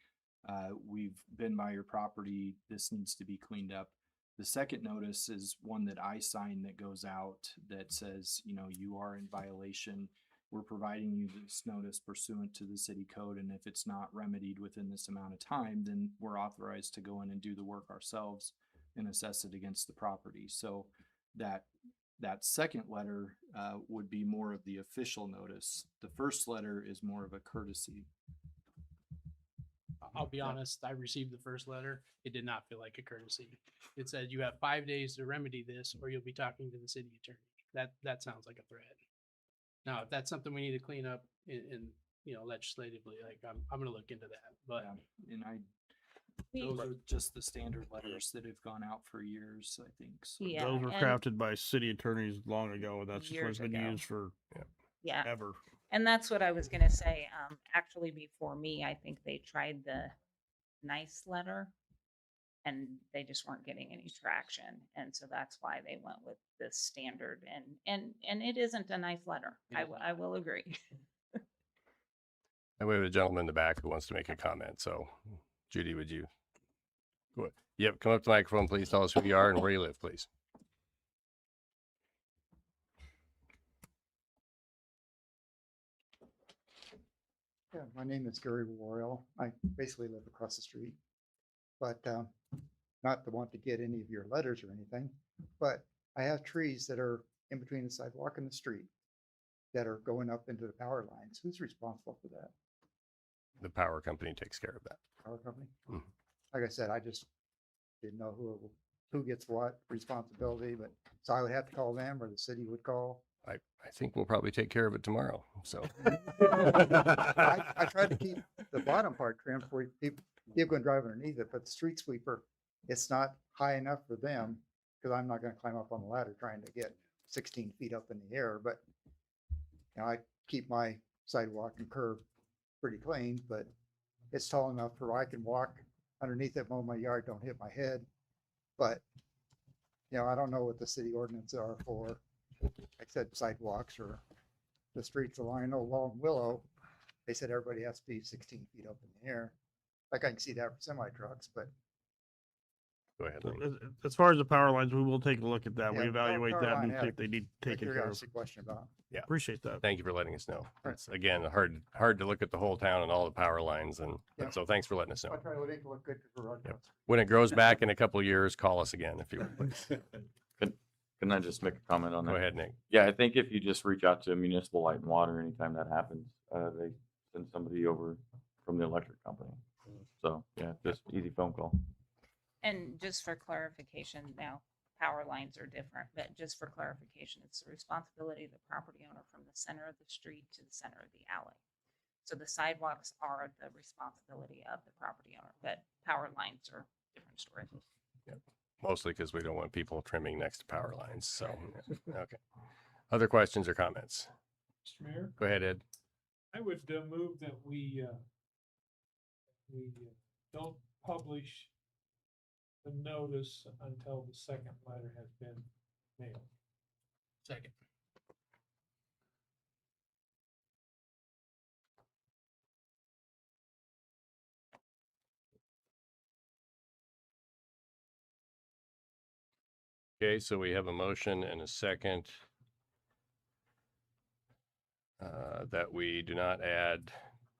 we've been by your property, this needs to be cleaned up. The second notice is one that I sign that goes out that says, you are in violation. We're providing you this notice pursuant to the city code, and if it's not remedied within this amount of time, then we're authorized to go in and do the work ourselves and assess it against the property. So that second letter would be more of the official notice. The first letter is more of a courtesy. I'll be honest, I received the first letter. It did not feel like a courtesy. It said you have 5 days to remedy this, or you'll be talking to the city attorney. That sounds like a threat. Now, if that's something we need to clean up in legislatively, like I'm going to look into that. But And those are just the standard letters that have gone out for years, I think. So. Yeah, Those were and- crafted by city attorneys long ago, and that's just what's Years been ago. used for Yeah. ever. And that's what I was gonna say. Actually, before me, I think they tried the nice letter and they just weren't getting any traction. And so that's why they went with the standard, and it isn't a nice letter. I will agree. And we have a gentleman in the back who wants to make a comment. So, Judy, would you? Go ahead. Yep, come up to the microphone, please. Tell us who you are and where you live, please. Yeah, my name is Gary Royal. I basically live across the street, but not to want to get any of your letters or anything, but I have trees that are in between the sidewalk and the street that are going up into the power lines. Who's responsible for that? The power company takes care of that. Power company? Mhm. Like I said, I just didn't know who gets what responsibility, but so I would have to call them or the city would call. I think we'll probably take care of it tomorrow. So I tried to keep the bottom part trimmed for people can drive underneath it, but the street sweeper, it's not high enough for them because I'm not going to climb up on the ladder trying to get 16 feet up in the air. But I keep my sidewalk and curb pretty clean, but it's tall enough for I can walk underneath it, mow my yard, don't hit my head. But, you know, I don't know what the city ordinances are for, like I said, sidewalks or the streets along Willow. They said everybody has to be 16 feet up in the air. Like I can see that for semi trucks, but Go ahead. So, Lee. as far as the power lines, we will take a look at that. We Yeah, evaluate power that line and had see a- if they need a taken care of. curiosity question about. Yeah. Appreciate that. Thank you for letting us know. Right. It's again hard to look at the whole town and all the power lines, and Yeah. so thanks for letting us know. I try to make it look good for road. Yep. When it grows back in a couple of years, call us again if you would, please. Can I just make a comment on that? Go ahead, Nick. Yeah, I think if you just reach out to Municipal Light and Water anytime that happens, they send somebody over from the electric company. So yeah, just easy phone call. And just for clarification, now, power lines are different, but just for clarification, it's the responsibility of the property owner from the center of the street to the center of the alley. So the sidewalks are the responsibility of the property owner, but power lines are different story. Yep. Mostly because we don't want people trimming next to power lines. So, yeah. Okay. Other questions or comments? Mr. Mayor, Go ahead, Ed. I would move that we don't publish the notice until the second letter has been mailed. Second. Okay, so we have a motion and a second that we do not add,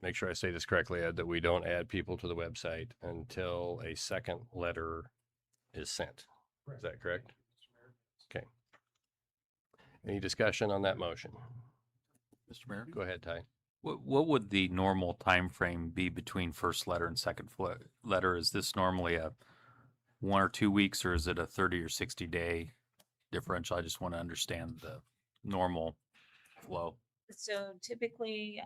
make sure I say this correctly, Ed, that we don't add people to the website until a second letter is sent. Is that correct? Okay. Any discussion on that motion? Mr. Mayor? Go ahead, Ty. What would the normal time frame be between first letter and second letter? Is this normally a 1 or 2 weeks, or is it a 30 or 60 day differential? I just want to understand the normal flow. So typically,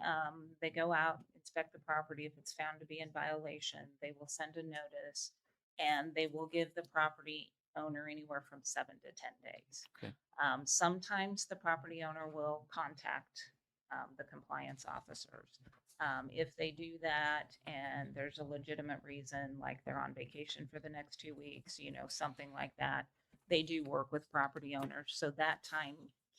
they go out, inspect the property. If it's found to be in violation, they will send a notice and they will give the property owner anywhere from 7 to 10 days. Okay. Sometimes the property owner will contact the compliance officers. If they do that and there's a legitimate reason, like they're on vacation for the next 2 weeks, you know, something like that, they do work with property owners. So that time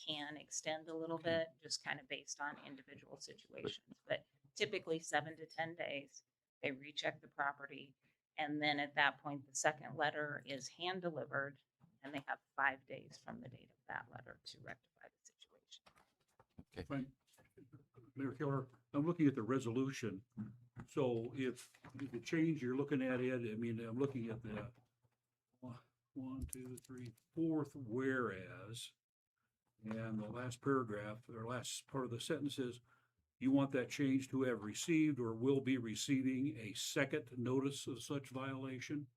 can extend a little bit, just kind of based on individual situations. But typically 7 to 10 days, they recheck the property. And then at that point, the second letter is hand delivered and they have 5 days from the date of that letter to rectify the situation. Mayor Keller, I'm looking at the resolution. So if the change you're looking at it, I mean, I'm looking at the 1, 2, 3, 4th whereas, and the last paragraph, or last part of the sentence is, you want that change to have received or will be receiving a second notice of such violation?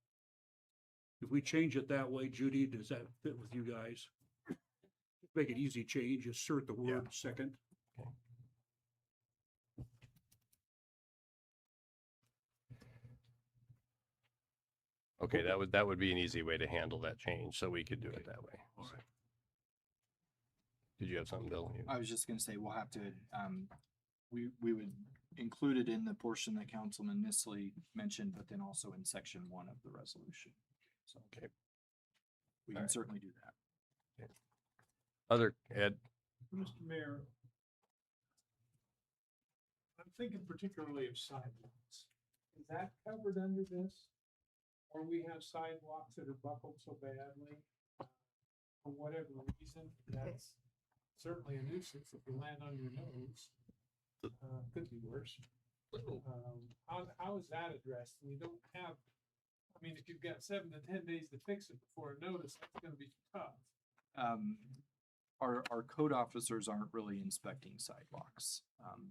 If we change it that way, Judy, does that fit with you guys? Make it easy change, insert the word second. Okay, that would be an easy way to handle that change, so we could do it that way. All right. Did you have something, Bill? I was just gonna say, we'll have to, we would include it in the portion that Councilman Nisley mentioned, but then also in section 1 of the resolution. So, Okay. We All can right. certainly do that. Other, Ed? Mr. Mayor, I'm thinking particularly of sidewalks. Is that covered under this? Or we have sidewalks that are buckled so badly, for whatever reason, that's certainly a nuisance if you land on your nose. Could be worse. How is that addressed? And you don't have, I mean, if you've got 7 to 10 days to fix it before a notice, that's gonna be tough. Our code officers aren't really inspecting sidewalks.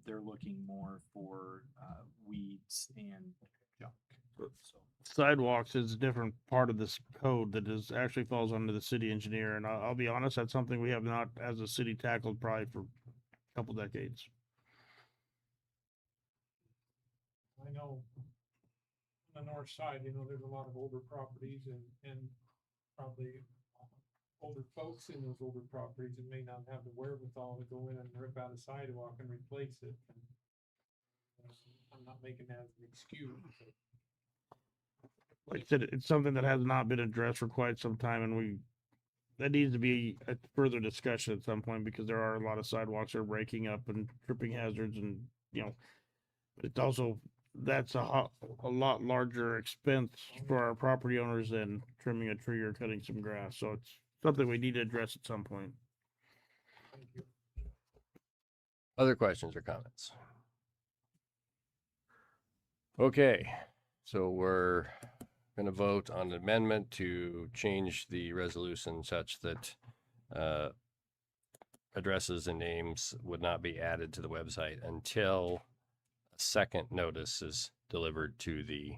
They're looking more for weeds and junk. So Sidewalks is a different part of this code that is actually falls under the city engineer. And I'll be honest, that's something we have not, as a city, tackled probably for a couple decades. I know on the north side, you know, there's a lot of older properties and probably older folks in those older properties that may not have the wherewithal to go in and rip out a sidewalk and replace it. And, I'm not making that as an excuse. Like I said, it's something that has not been addressed for quite some time, and that needs to be a further discussion at some point, because there are a lot of sidewalks that are breaking up and tripping hazards, and, but it's also, that's a lot larger expense for our property owners than trimming a tree or cutting some grass. So it's something we need to address at some point. Other questions or comments? Okay, so we're going to vote on an amendment to change the resolution such that addresses and names would not be added to the website until a second notice is delivered to the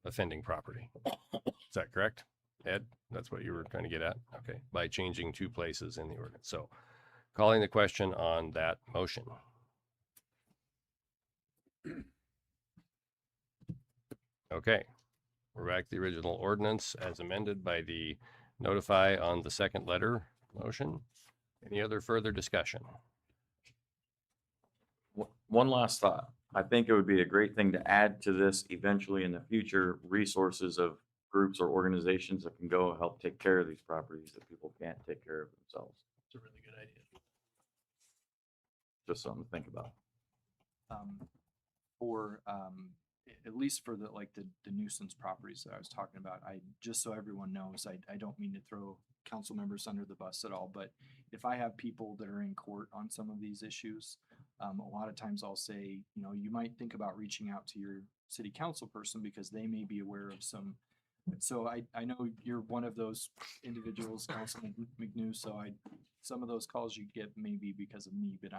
offending property. Is that correct, Ed? That's what you were trying to get at? Okay, by changing 2 places in the ordinance. So calling the question on that motion. Okay, we're back to the original ordinance as amended by the notify on the second letter motion. Any other further discussion? One last thought. I think it would be a great thing to add to this eventually in the future, resources of groups or organizations that can go help take care of these properties that people can't take care of themselves. It's a really good idea. Just something to think about. At least for the nuisance properties that I was talking about, just so everyone knows, I don't mean to throw council members under the bus at all, but if I have people that are in court on some of these issues, a lot of times I'll say, you might think about reaching out to your city council person because they may be aware of some. So I know you're one of those individuals, Councilman McNew, so some of those calls you get may be because of me, but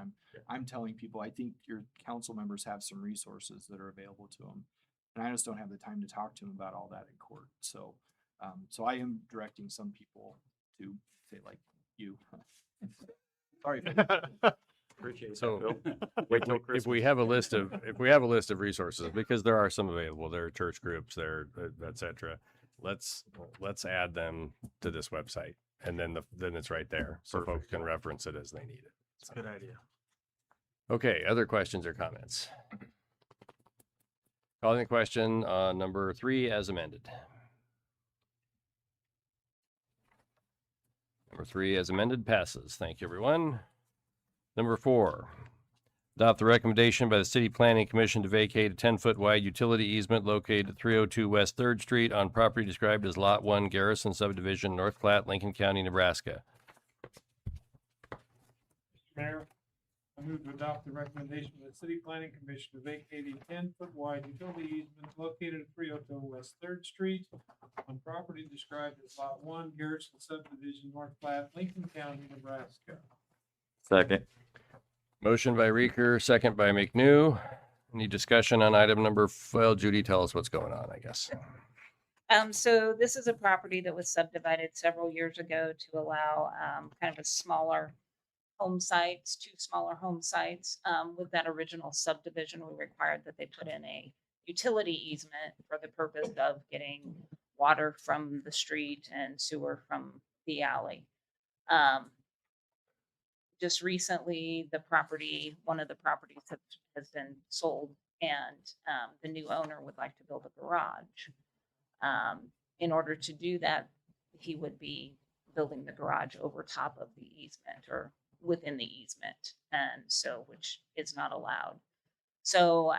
I'm telling people, I think your council members have some resources that are available to them. And I just don't have the time to talk to them about all that in court. So, so I am directing some people to say like you. Sorry. Appreciate it. So Wait till if we have a list of resources, because there are some available, there are church groups, there, et cetera. Let's add them to this website, and then it's right there, so folks can reference it as they need it. It's a good idea. Okay, other questions or comments? Calling the question on number 3 as amended. Number 3 as amended passes. Thank you, everyone. Number 4, adopt the recommendation by the City Planning Commission to vacate a 10-foot wide utility easement located at 302 West 3rd Street on property described as Lot 1 Garrison Subdivision, North Platte, Lincoln County, Nebraska. Mr. Mayor, I move to adopt the recommendation of the City Planning Commission to vacate a 10-foot wide utility easement located at 302 West 3rd Street on property described as Lot 1 Garrison Subdivision, North Platte, Lincoln County, Nebraska. Second. Motion by Reeker, second by McNew. Any discussion on item number? Well, Judy, tell us what's going on, I guess. So this is a property that was subdivided several years ago to allow kind of a smaller home sites, 2 smaller home sites. With that original subdivision, we required that they put in a utility easement for the purpose of getting water from the street and sewer from the alley. Just recently, one of the properties has been sold, and the new owner would like to build a garage. In order to do that, he would be building the garage over top of the easement or within the easement, and so which is not allowed. So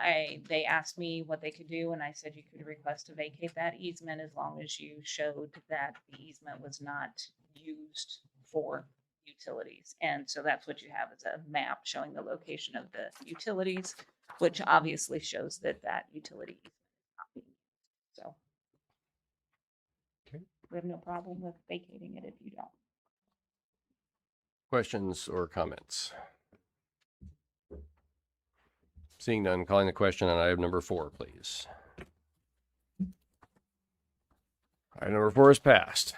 they asked me what they could do, and I said you could request to vacate that easement as long as you showed that the easement was not used for utilities. And so that's what you have is a map showing the location of the utilities, which obviously shows that that utility easement is not being used. So we have no problem with vacating it if you don't. Questions or comments? Seeing none, calling the question on item number 4, please. Item number 4 is passed.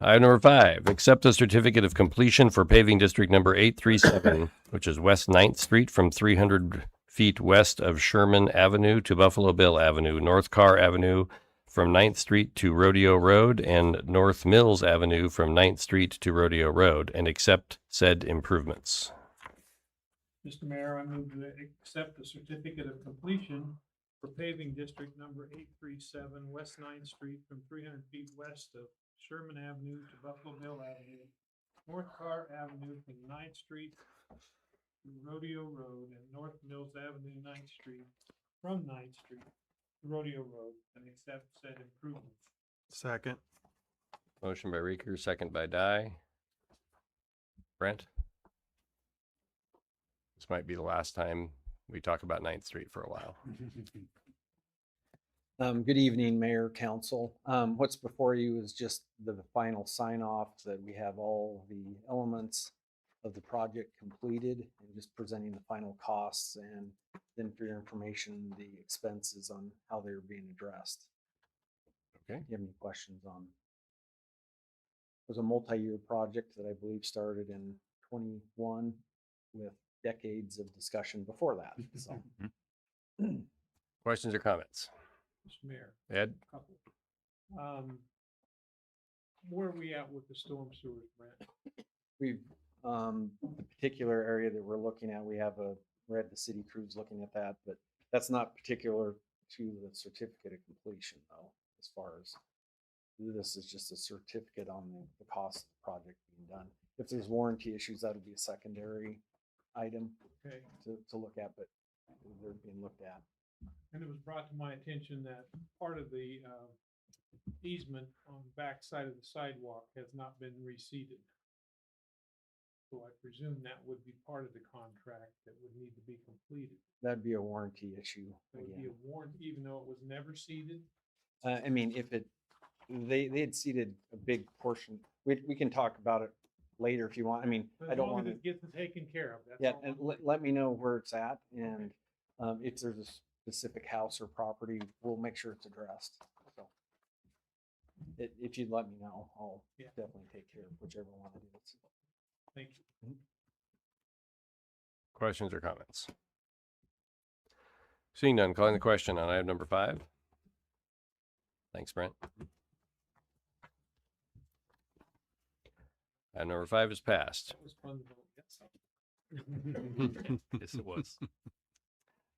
Item number 5, accept the certificate of completion for paving district number 837, which is West 9th Street from 300 feet west of Sherman Avenue to Buffalo Bill Avenue, North Carr Avenue from 9th Street to Rodeo Road, and North Mills Avenue from 9th Street to Rodeo Road, and accept said improvements. Mr. Mayor, I move to accept the certificate of completion for paving district number 837 West 9th Street from 300 feet west of Sherman Avenue to Buffalo Bill Avenue, North Carr Avenue from 9th Street to Rodeo Road, and North Mills Avenue, 9th Street, from 9th Street to Rodeo Road, and accept said improvements. Second. Motion by Reeker, second by Dye. Brent? This might be the last time we talk about 9th Street for a while. Good evening, Mayor, Council. What's before you is just the final sign off that we have all the elements of the project completed and just presenting the final costs and then for your information, the expenses on how they're being addressed. Okay. Do you have any questions on? It was a multi-year project that I believe started in 21 with decades of discussion before that. So. Questions or comments? Mr. Mayor. Ed? Couple. Where are we at with the storm sewers, Brent? We've, the particular area that we're looking at, we're at the city crews looking at that, but that's not particular to the certificate of completion though, as far as this is just a certificate on the cost of the project being done. If there's warranty issues, that'll be a secondary item Okay. to look at, but they're being looked at. And it was brought to my attention that part of the easement on the back side of the sidewalk has not been reseeded. So I presume that would be part of the contract that would need to be completed. That'd be a warranty issue It would be again. a warrant, even though it was never seeded. I mean, if they had seeded a big portion, we can talk about it later if you want. I mean, I As don't long want as to. it gets taken care of. That's Yeah, all and I'm- let me know where it's at, and if there's a specific house or property, we'll make sure it's addressed. So, if you'd let me know, I'll Yeah. definitely take care of whichever one it is. Thank you. Questions or comments? Seeing none, calling the question on item number 5. Thanks, Brent. Item number 5 is passed. That was fun to vote yes. Yes, it was.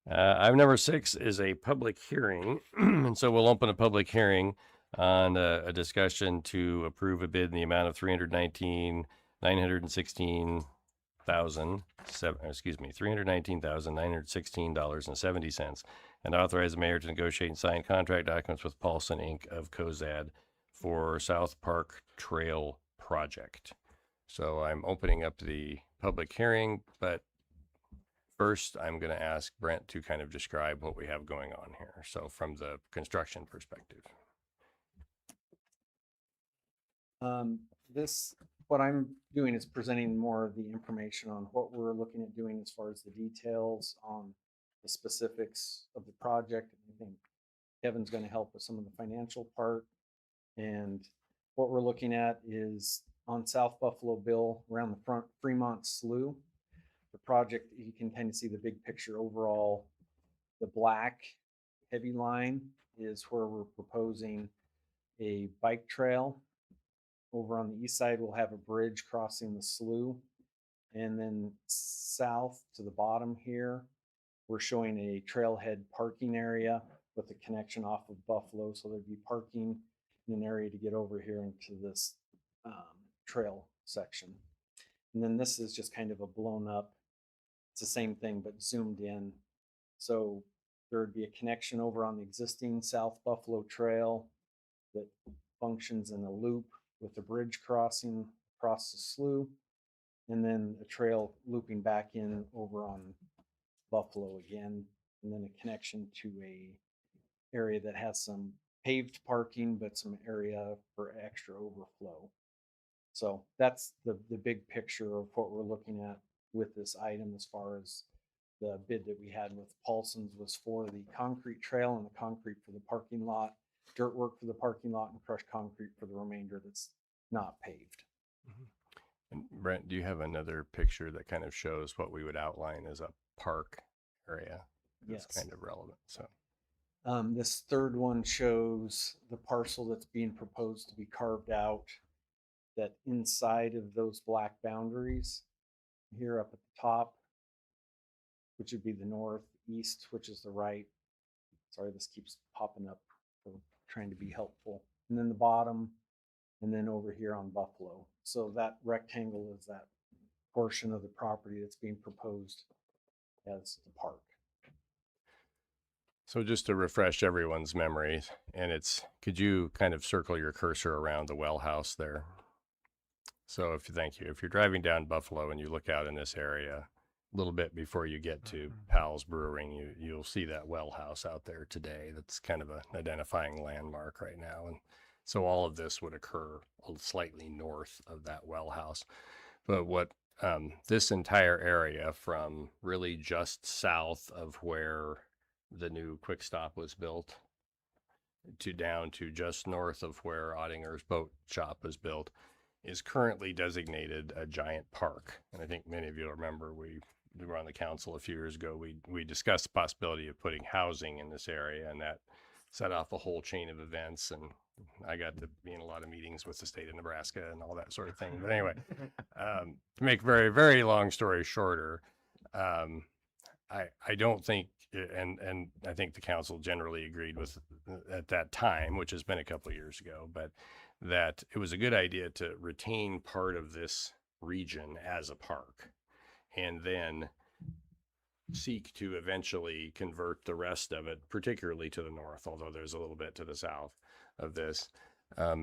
Item number 6 is a public hearing, and so we'll open a public hearing on a discussion to approve a bid in the amount of $319,916.70, and authorize the mayor to negotiate and sign contract documents with Paulson Inc. of Cozad for South Park Trail Project. So I'm opening up the public hearing, but first, I'm going to ask Brent to kind of describe what we have going on here. So from the construction perspective. What I'm doing is presenting more of the information on what we're looking at doing as far as the details on the specifics of the project. I think Kevin's going to help with some of the financial part. And what we're looking at is on South Buffalo Bill around the front Fremont Slough. The project, you can kind of see the big picture overall. The black heavy line is where we're proposing a bike trail. Over on the east side, we'll have a bridge crossing the slough. And then south to the bottom here, we're showing a trailhead parking area with a connection off of Buffalo. So there'd be parking in an area to get over here into this trail section. And then this is just kind of a blown up, it's the same thing, but zoomed in. So there would be a connection over on the existing South Buffalo Trail that functions in a loop with a bridge crossing across the slough, and then a trail looping back in over on Buffalo again, and then a connection to a area that has some paved parking, but some area for extra overflow. So that's the big picture of what we're looking at with this item. As far as the bid that we had with Paulson's was for the concrete trail and the concrete for the parking lot, dirt work for the parking lot, and crushed concrete for the remainder that's not paved. And Brent, do you have another picture that kind of shows what we would outline as a park area? That's Yes. kind of relevant. So This third one shows the parcel that's being proposed to be carved out, that inside of those black boundaries here up at the top, which would be the north, east, which is the right. Sorry, this keeps popping up for trying to be helpful. And then the bottom, and then over here on Buffalo. So that rectangle is that portion of the property that's being proposed as the park. So just to refresh everyone's memory, and could you kind of circle your cursor around the well house there? So thank you. If you're driving down Buffalo and you look out in this area, a little bit before you get to Powell's Brewing, you'll see that well house out there today. That's kind of an identifying landmark right now. And so all of this would occur slightly north of that well house. But what this entire area from really just south of where the new Quick Stop was built to down to just north of where Ottinger's boat shop was built is currently designated a giant park. And I think many of you remember we were on the council a few years ago. We discussed the possibility of putting housing in this area, and that set off a whole chain of events. And I got to be in a lot of meetings with the state of Nebraska and all that sort of thing. But anyway, to make very, very long story shorter, I don't think, and I think the council generally agreed with at that time, which has been a couple of years ago, but that it was a good idea to retain part of this region as a park and then seek to eventually convert the rest of it, particularly to the north, although there's a little bit to the south of this,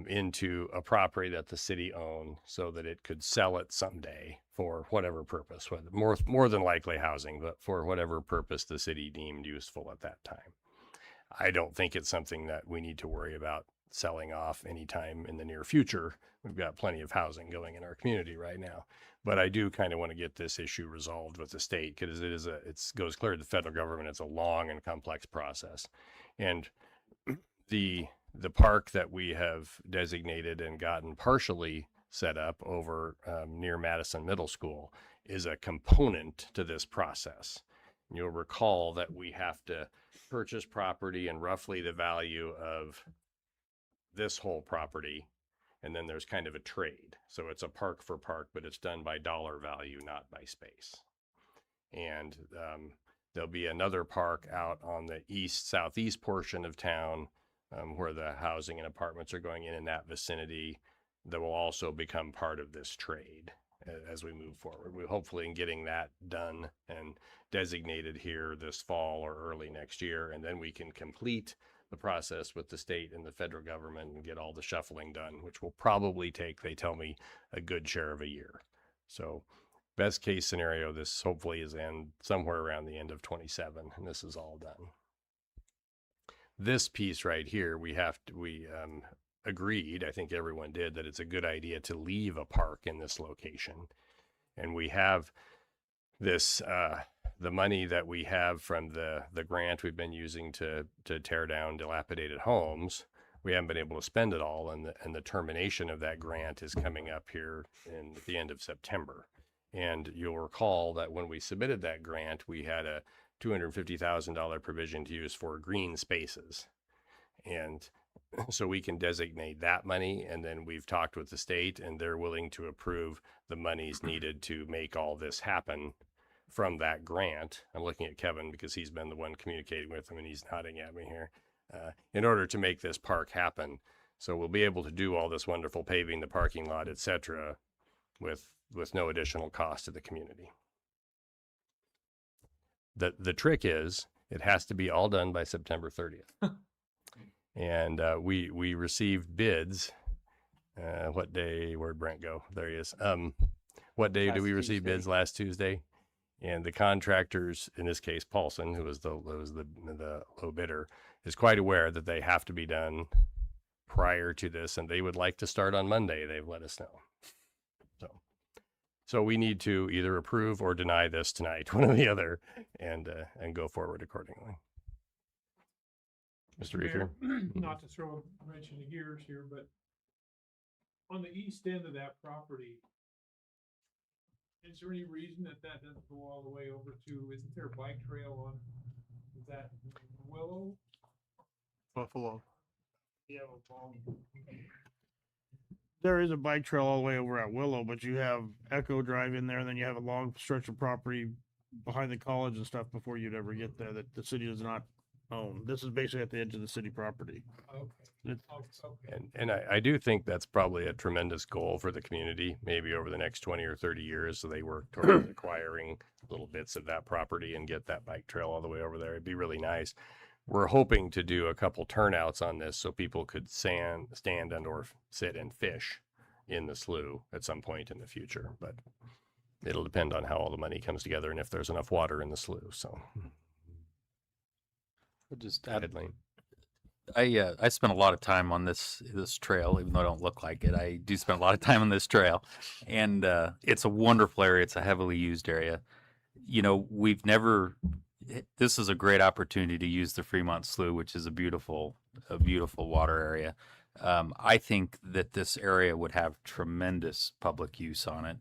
into a property that the city owned so that it could sell it someday for whatever purpose, whether more than likely housing, but for whatever purpose the city deemed useful at that time. I don't think it's something that we need to worry about selling off anytime in the near future. We've got plenty of housing going in our community right now. But I do kind of want to get this issue resolved with the state because it goes clear to the federal government. It's a long and complex process. And the park that we have designated and gotten partially set up over near Madison Middle School is a component to this process. And you'll recall that we have to purchase property and roughly the value of this whole property, and then there's kind of a trade. So it's a park for park, but it's done by dollar value, not by space. And there'll be another park out on the southeast portion of town where the housing and apartments are going in that vicinity that will also become part of this trade as we move forward. We're hopefully in getting that done and designated here this fall or early next year, and then we can complete the process with the state and the federal government and get all the shuffling done, which will probably take, they tell me, a good share of a year. So best case scenario, this hopefully is somewhere around the end of 27, and this is all done. This piece right here, we agreed, I think everyone did, that it's a good idea to leave a park in this location. And we have this, the money that we have from the grant we've been using to tear down dilapidated homes, we haven't been able to spend it all, and the termination of that grant is coming up here at the end of September. And you'll recall that when we submitted that grant, we had a $250,000 provision to use for green spaces. And so we can designate that money, and then we've talked with the state, and they're willing to approve the monies needed to make all this happen from that grant. I'm looking at Kevin because he's been the one communicating with him, and he's nodding at me here, in order to make this park happen. So we'll be able to do all this wonderful paving, the parking lot, et cetera, with no additional cost to the community. The trick is it has to be all done by September 30th. And we received bids. What day? Where'd Brent go? There he is. What day did we receive bids? Last Tuesday? And the contractors, in this case, Paulson, who was the low bidder, is quite aware that they have to be done prior to this, and they would like to start on Monday. They've let us know. So we need to either approve or deny this tonight, one or the other, and go forward accordingly. Mr. Reeker? Not to throw a wrench in the gears here, but on the east end of that property, is there any reason that doesn't go all the way over to, isn't there a bike trail on, is that Willow? Buffalo. Yeah, long. There is a bike trail all the way over at Willow, but you have Echo Drive in there, and then you have a long stretch of property behind the college and stuff before you'd ever get there that the city does not own. This is basically at the edge of the city property. And I do think that's probably a tremendous goal for the community, maybe over the next 20 or 30 years. So they work towards acquiring little bits of that property and get that bike trail all the way over there. It'd be really nice. We're hoping to do a couple turnouts on this so people could stand and or sit and fish in the slough at some point in the future. But it'll depend on how all the money comes together and if there's enough water in the slough. So We'll just Go ahead, Lane. I spent a lot of time on this trail, even though I don't look like it. I do spend a lot of time on this trail, and it's a wonderful area. It's a heavily used area. You know, we've never. This is a great opportunity to use the Fremont Slough, which is a beautiful water area. I think that this area would have tremendous public use on it.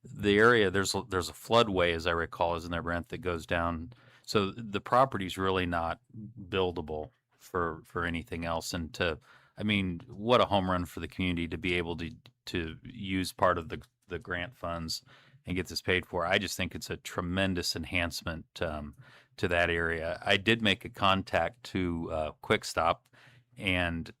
The area there's a floodway, as I recall, isn't there, Brent, that goes down. So the property's really not buildable for anything else. And I mean, what a home run for the community to be able to use part of the grant funds and get this paid for. I just think it's a tremendous enhancement to that area. I did make a contact to Quick Stop and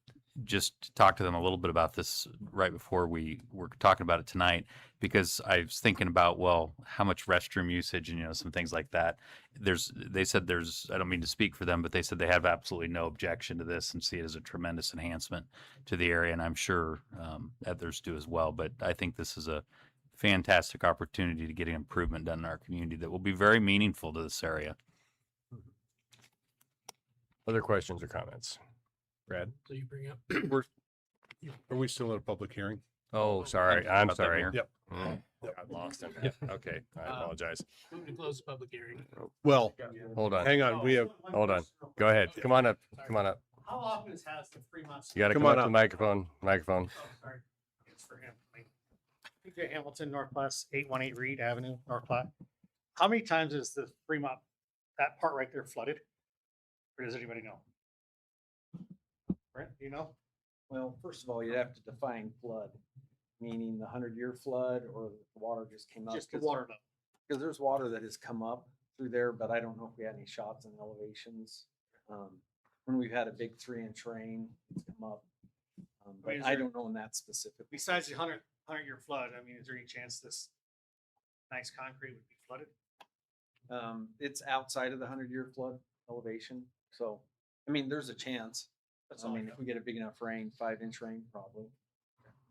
just talk to them a little bit about this right before we were talking about it tonight, because I was thinking about, well, how much restroom usage and, you know, some things like that. They said I don't mean to speak for them, but they said they have absolutely no objection to this and see it as a tremendous enhancement to the area. And I'm sure others do as well. But I think this is a fantastic opportunity to get an improvement done in our community that will be very meaningful to this area. Other questions or comments? Brad? So you bring up. Are we still at a public hearing? Oh, sorry. I'm About that, sorry. Mayor. Yep. Got lost in that. Okay. I apologize. Move to close the public hearing. Well, Hold on. hang on. We have, Hold on. Go ahead. Come on up. Come on up. How often has the Fremont? You got to come up to the microphone. Microphone. Oh, sorry. It's for him. PJ Hamilton, Northwest, 818 Reed Avenue, North Platte. How many times is the Fremont, that part right there flooded? Or does anybody know? Brent, do you know? Well, first of all, you'd have to define flood, meaning the 100-year flood or the water just came up. Just the water level. Because there's water that has come up through there, but I don't know if we had any shots in elevations. When we've had a big 3-inch rain, it's come up. But is I there- don't know in that specific. Besides the 100-year flood, I mean, is there any chance this nice concrete would be flooded? It's outside of the 100-year flood elevation. So, I mean, there's a chance. That's I all I mean, know. if we get a big enough rain, 5-inch rain, probably.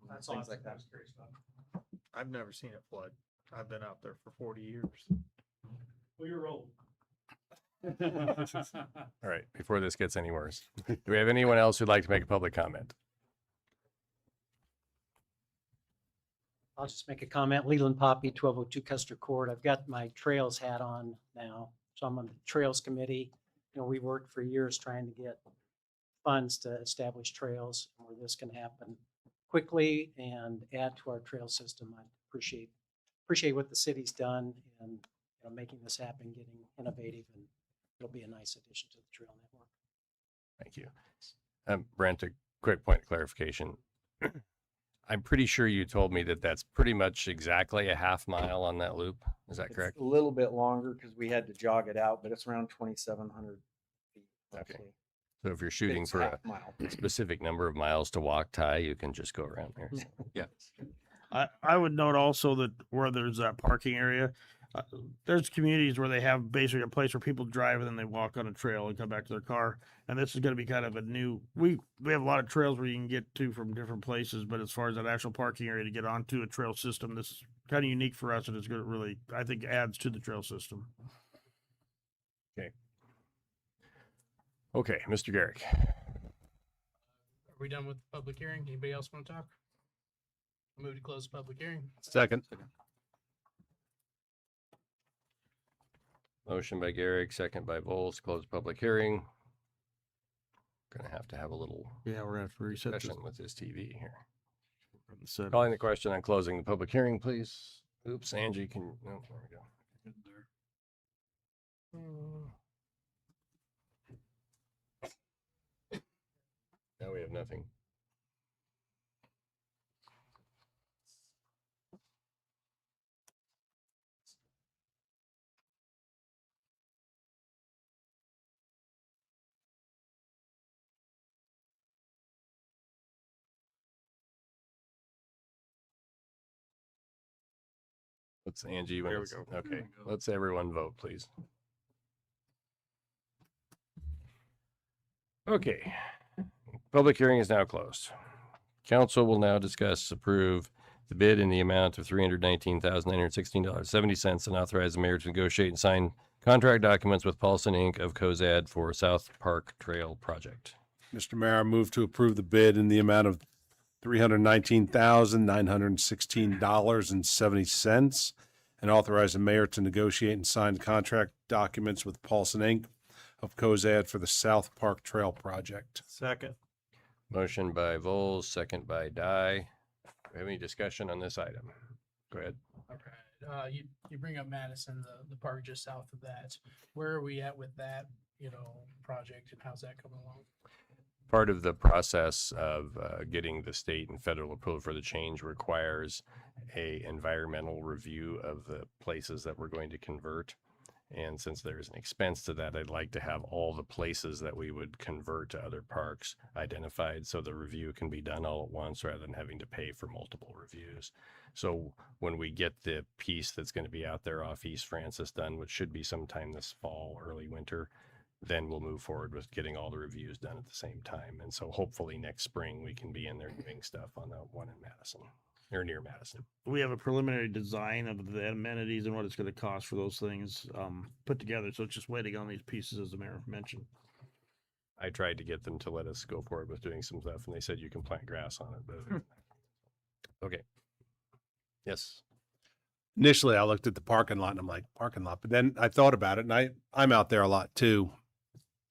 That's all Things like I that. was curious about. I've never seen it flood. I've been out there for 40 years. Well, you're old. All right. Before this gets any worse, do we have anyone else who'd like to make a public comment? I'll just make a comment. Leland Poppy, 1202 Custer Court. I've got my trails hat on now. So I'm on the Trails Committee. You know, we worked for years trying to get funds to establish trails where this can happen quickly and add to our trail system. I appreciate what the city's done and, you know, making this happen, getting innovative, and it'll be a nice addition to the trail network. Thank you. Brent, a quick point of clarification. I'm pretty sure you told me that that's pretty much exactly a half mile on that loop. Is that correct? It's a little bit longer because we had to jog it out, but it's around 2,700 feet. Okay. roughly. So if you're shooting It's for a half mile. specific number of miles to walk, Ty, you can just go around there. So. Yeah. I would note also that where there's that parking area, there's communities where they have basically a place where people drive and then they walk on a trail and come back to their car. And this is going to be kind of a new, we have a lot of trails where you can get to from different places, but as far as that actual parking area to get onto a trail system, this is kind of unique for us and it's going to really, I think, adds to the trail system. Okay, Mr. Garrick. Are we done with the public hearing? Anybody else want to talk? Move to close the public hearing. second. Motion by Garrick, second by Vols, close public hearing. Gonna have to have a little Yeah, we're going to have to reset this. session with this TV here. Set. Calling the question on closing the public hearing, please. Oops, Angie, can, no, there we go. Now we have nothing. Let's Angie. when There we it's- go. Okay, let's everyone vote, please. Okay, public hearing is now closed. Council will now discuss, approve the bid in the amount of $319,916.70 and authorize the mayor to negotiate and sign contract documents with Paulson Inc. of Cozad for South Park Trail Project. Mr. Mayor, I move to approve the bid in the amount of $319,916.70 and authorize the mayor to negotiate and sign contract documents with Paulson Inc. of Cozad for the South Park Trail Project. Second. Motion by Vols, second by Dye. Do we have any discussion on this item? Go ahead. All right. You bring up Madison, the park just south of that. Where are we at with that, project, and how's that coming along? Part of the process of getting the state and federal approval for the change requires a environmental review of the places that we're going to convert. And since there's an expense to that, I'd like to have all the places that we would convert to other parks identified so the review can be done all at once rather than having to pay for multiple reviews. So when we get the piece that's going to be out there off East Francis done, which should be sometime this fall, early winter, then we'll move forward with getting all the reviews done at the same time. And so hopefully next spring we can be in there doing stuff on the one in Madison or near Madison. We have a preliminary design of the amenities and what it's gonna cost for those things, put together, so it's just waiting on these pieces, as the mayor mentioned. I tried to get them to let us go forward with doing some stuff and they said you can plant grass on it, but okay. Yes. Initially, I looked at the parking lot and I'm like, parking lot, but then I thought about it and I'm out there a lot too.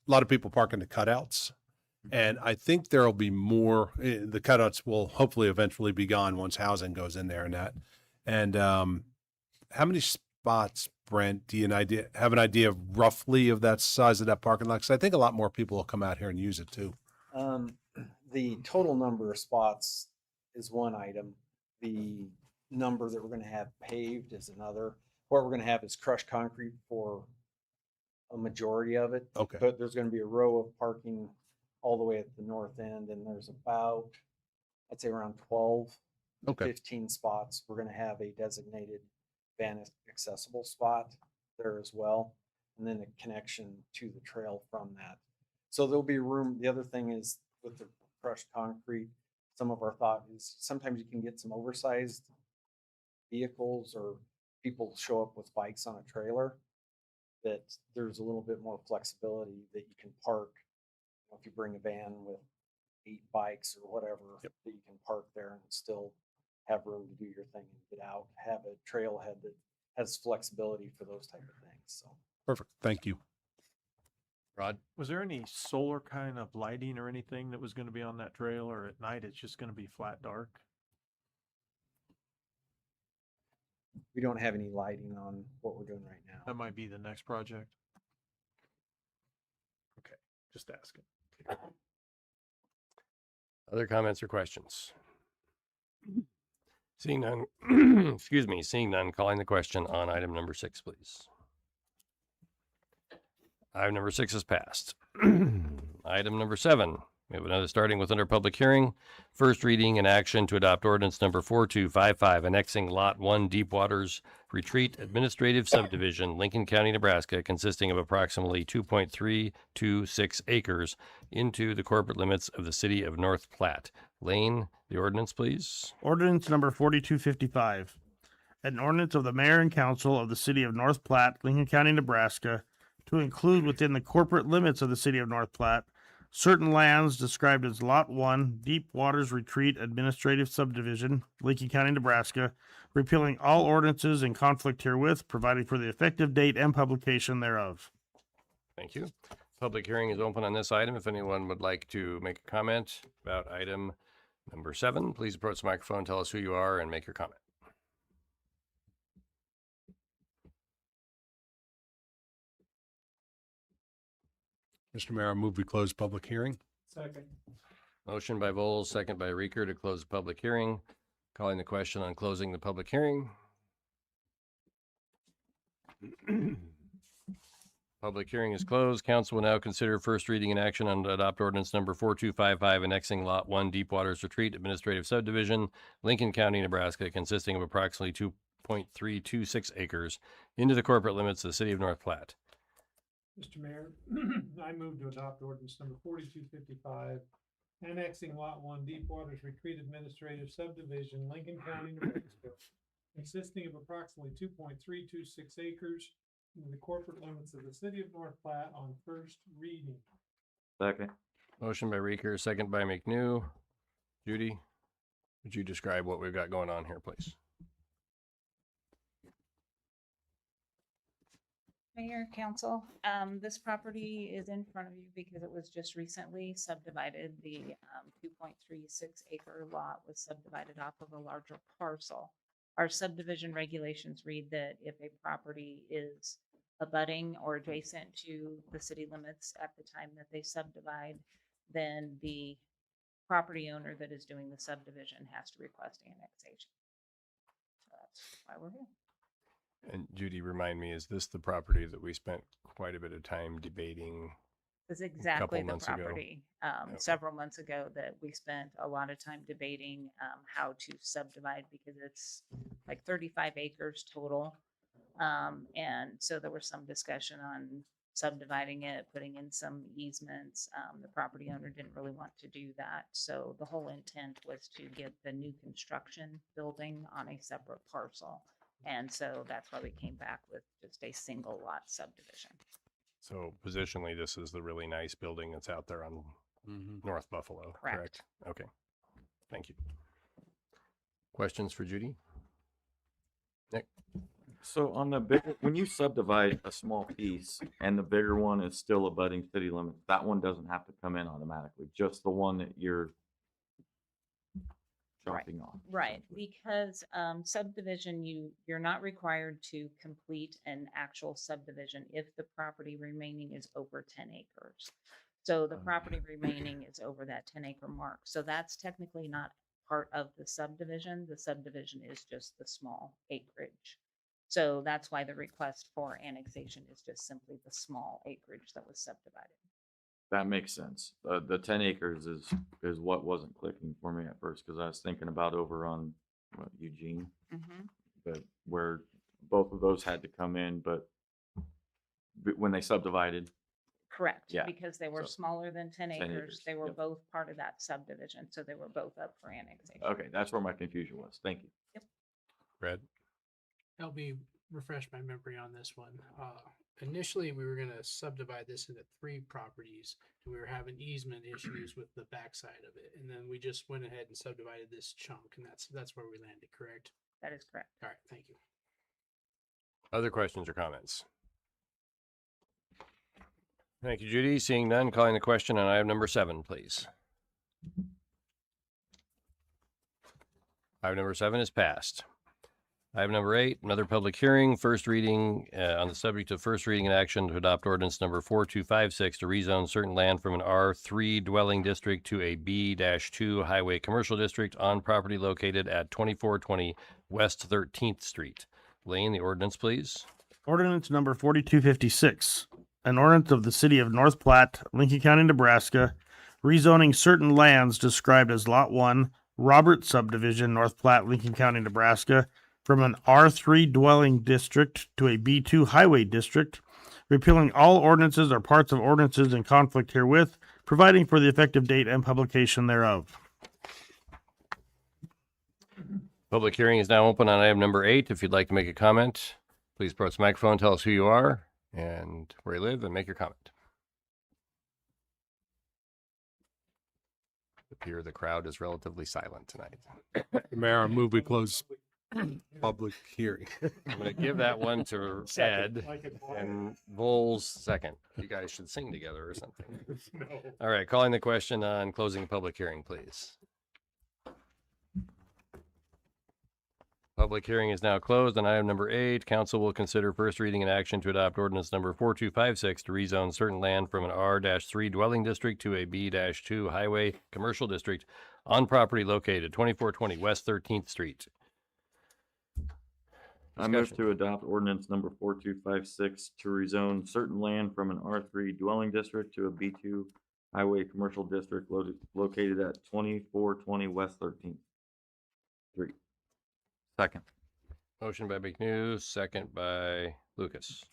A lot of people park in the cutouts. And I think there'll be more, the cutouts will hopefully eventually be gone once housing goes in there and that. And how many spots, Brent, do you have an idea of roughly of that size of that parking lot? Because I think a lot more people will come out here and use it too. The total number of spots is one item. The number that we're gonna have paved is another. What we're gonna have is crushed concrete for a majority of it. Okay. But there's gonna be a row of parking all the way at the north end, and there's about, I'd say around 12 to Okay. 15 spots. We're gonna have a designated van accessible spot there as well, and then a connection to the trail from that. So there'll be room. The other thing is with the crushed concrete, some of our thought is sometimes you can get some oversized vehicles or people show up with bikes on a trailer, that there's a little bit more flexibility that you can park. If you bring a van with 8 bikes or whatever, that you can park there and still have room to do your thing and get out, have a trailhead that has flexibility for those type of things. So Perfect. Thank you. Rod? Was there any solar kind of lighting or anything that was gonna be on that trail, or at night it's just gonna be flat dark? we don't have any lighting on what we're doing right now. That might be the next project. Okay, just asking. Other comments or questions? Seeing none, excuse me, seeing none, calling the question on item number 6, please. Item number 6 is passed. Item number 7, we have another starting with under public hearing. First reading and action to adopt ordinance number 4255, annexing Lot 1 Deepwaters Retreat Administrative Subdivision, Lincoln County, Nebraska, consisting of approximately 2.326 acres into the corporate limits of the city of North Platte. Lane, the ordinance, please. Ordinance number 4255. An ordinance of the mayor and council of the city of North Platte, Lincoln County, Nebraska, to include within the corporate limits of the city of North Platte certain lands described as Lot 1, Deep Waters Retreat Administrative Subdivision, Lincoln County, Nebraska, repealing all ordinances in conflict herewith, providing for the effective date and publication thereof. Thank you. Public hearing is open on this item. If anyone would like to make a comment about item number 7, please approach the microphone, tell us who you are, and make your comment. Mr. Mayor, I move we close public hearing. Second. Motion by Vols, second by Reeker to close the public hearing. Calling the question on closing the public hearing. Public hearing is closed. Council will now consider first reading and action on adopt ordinance number 4255, annexing Lot 1 Deepwaters Retreat Administrative Subdivision, Lincoln County, Nebraska, consisting of approximately 0.326 acres into the corporate limits of the city of North Platte. Mr. Mayor, I move to adopt ordinance number 4255, annexing Lot 1 Deepwater's Retreat Administrative Subdivision, Lincoln County, Nebraska, consisting of approximately 2.326 acres in the corporate limits of the city of North Platte on first reading. Second. Motion by Reeker, second by McNew. Judy, would you describe what we've got going on here, please? Mayor, council, this property is in front of you because it was just recently subdivided. The 2.36 acre lot was subdivided off of a larger parcel. Our subdivision regulations read that if a property is abutting or adjacent to the city limits at the time that they subdivide, then the property owner that is doing the subdivision has to request annexation. So that's why we're here. And Judy, remind me, is this the property that we spent quite a bit of time debating? Is exactly the months ago? property Okay. several months ago that we spent a lot of time debating how to subdivide because it's like 35 acres total. And so there was some discussion on subdividing it, putting in some easements. The property owner didn't really want to do that. So the whole intent was to get the new construction building on a separate parcel. And so that's why we came back with just a single lot subdivision. So positionally, this is the really nice building that's out there on North Buffalo, correct? Okay, thank you. Questions for Judy? Nick? So on the big, when you subdivide a small piece and the bigger one is still abutting city limits, that one doesn't have to come in automatically, just the one that you're chopping off. Right, because subdivision, you're not required to complete an actual subdivision if the property remaining is over 10 acres. So the property remaining is over that 10-acre mark. So that's technically not part of the subdivision. The subdivision is just the small acreage. So that's why the request for annexation is just simply the small acreage that was subdivided. That makes sense. The 10 acres is what wasn't clicking for me at first because I was thinking about over on Eugene, but where both of those had to come in, but when they subdivided. Correct. Yeah. Because they were So, smaller than 10 acres. acres, They were yep. both part of that subdivision. So they were both up for annexation. Okay, that's where my confusion was. Thank you. Brad? Help me refresh my memory on this one. Initially, we were going to subdivide this into 3 properties, and we were having easement issues with the backside of it. And then we just went ahead and subdivided this chunk, and that's where we landed, correct? That is correct. All right, thank you. Other questions or comments? Thank you, Judy. Seeing none, calling the question on item number 7, please. Item number 7 is passed. Item number 8, another public hearing, first reading on the subject of first reading and action to adopt ordinance number 4256 to rezone certain land from an R3 dwelling district to a B-2 highway commercial district on property located at 2420 West 13th Street. Lane, the ordinance, please. Ordinance number 4256, an ordinance of the city of North Platte, Lincoln County, Nebraska, rezoning certain lands described as Lot 1, Robert Subdivision, North Platte, Lincoln County, Nebraska, from an R3 dwelling district to a B2 highway district, repealing all ordinances or parts of ordinances in conflict herewith, providing for the effective date and publication thereof. Public hearing is now open on item number 8. If you'd like to make a comment, please approach the microphone, tell us who you are and where you live, and make your comment. It appears the crowd is relatively silent tonight. Mayor, I move we close public hearing. I'm going to give that one to Ed and Bowles second. You guys should sing together or something. No. All right, calling the question on closing public hearing, please. Public hearing is now closed on item number 8. Council will consider first reading and action to adopt ordinance number 4256 to rezone certain land from an R-3 dwelling district to a B-2 highway commercial district on property located 2420 West 13th Street. I move to adopt ordinance number 4256 to rezone certain land from an R3 dwelling district to a B2 highway commercial district located at 2420 West 13th Street. Second. Motion by McNews, second by Lucas.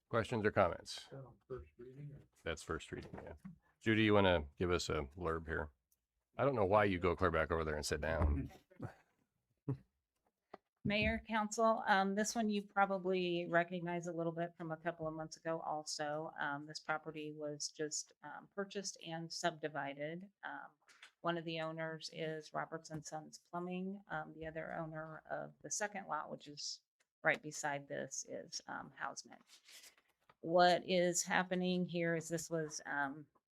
Questions or comments? That's first reading, yeah. Judy, you want to give us a blurb here? I don't know why you go clear back over there and sit down. Mayor, council, this one you probably recognize a little bit from a couple of months ago also. This property was just purchased and subdivided. One of the owners is Roberts and Sons Plumbing. The other owner of the second lot, which is right beside this, is Houseman. What is happening here is this was,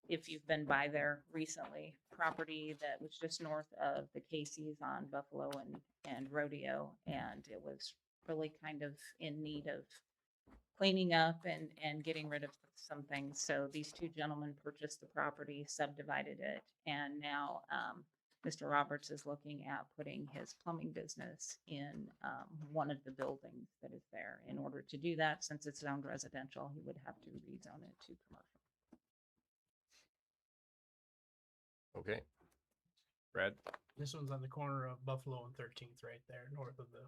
if you've been by there recently, property that was just north of the Casey's on Buffalo and Rodeo, and it was really kind of in need of cleaning up and getting rid of some things. So these two gentlemen purchased the property, subdivided it, and now Mr. Roberts is looking at putting his plumbing business in one of the buildings that is there. In order to do that, since it's zoned residential, he would have to rezone it to commercial. Okay. Brad? This one's on the corner of Buffalo and 13th, right there, north of the,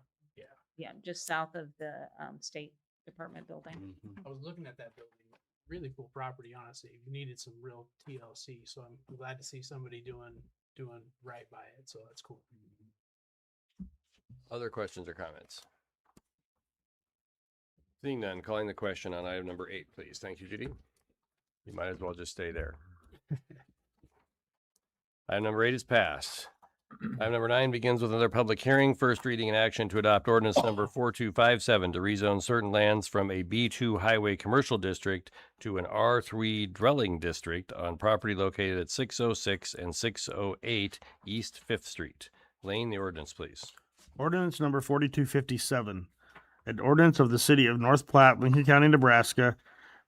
Yeah, just south of the State Department building. I was looking at that building. Really cool property, honestly. We needed some real TLC, so I'm glad to see somebody doing right by it. So that's cool. Other questions or comments? Seeing none, calling the question on item number 8, please. Thank you, Judy. You might as well just stay there. Item number 8 is passed. Item number 9 begins with another public hearing, first reading and action to adopt ordinance number 4257 to rezone certain lands from a B2 highway commercial district to an R3 dwelling district on property located at 606 and 608 East 5th Street. Lane, the ordinance, please. Ordinance number 4257. An ordinance of the city of North Platte, Lincoln County, Nebraska,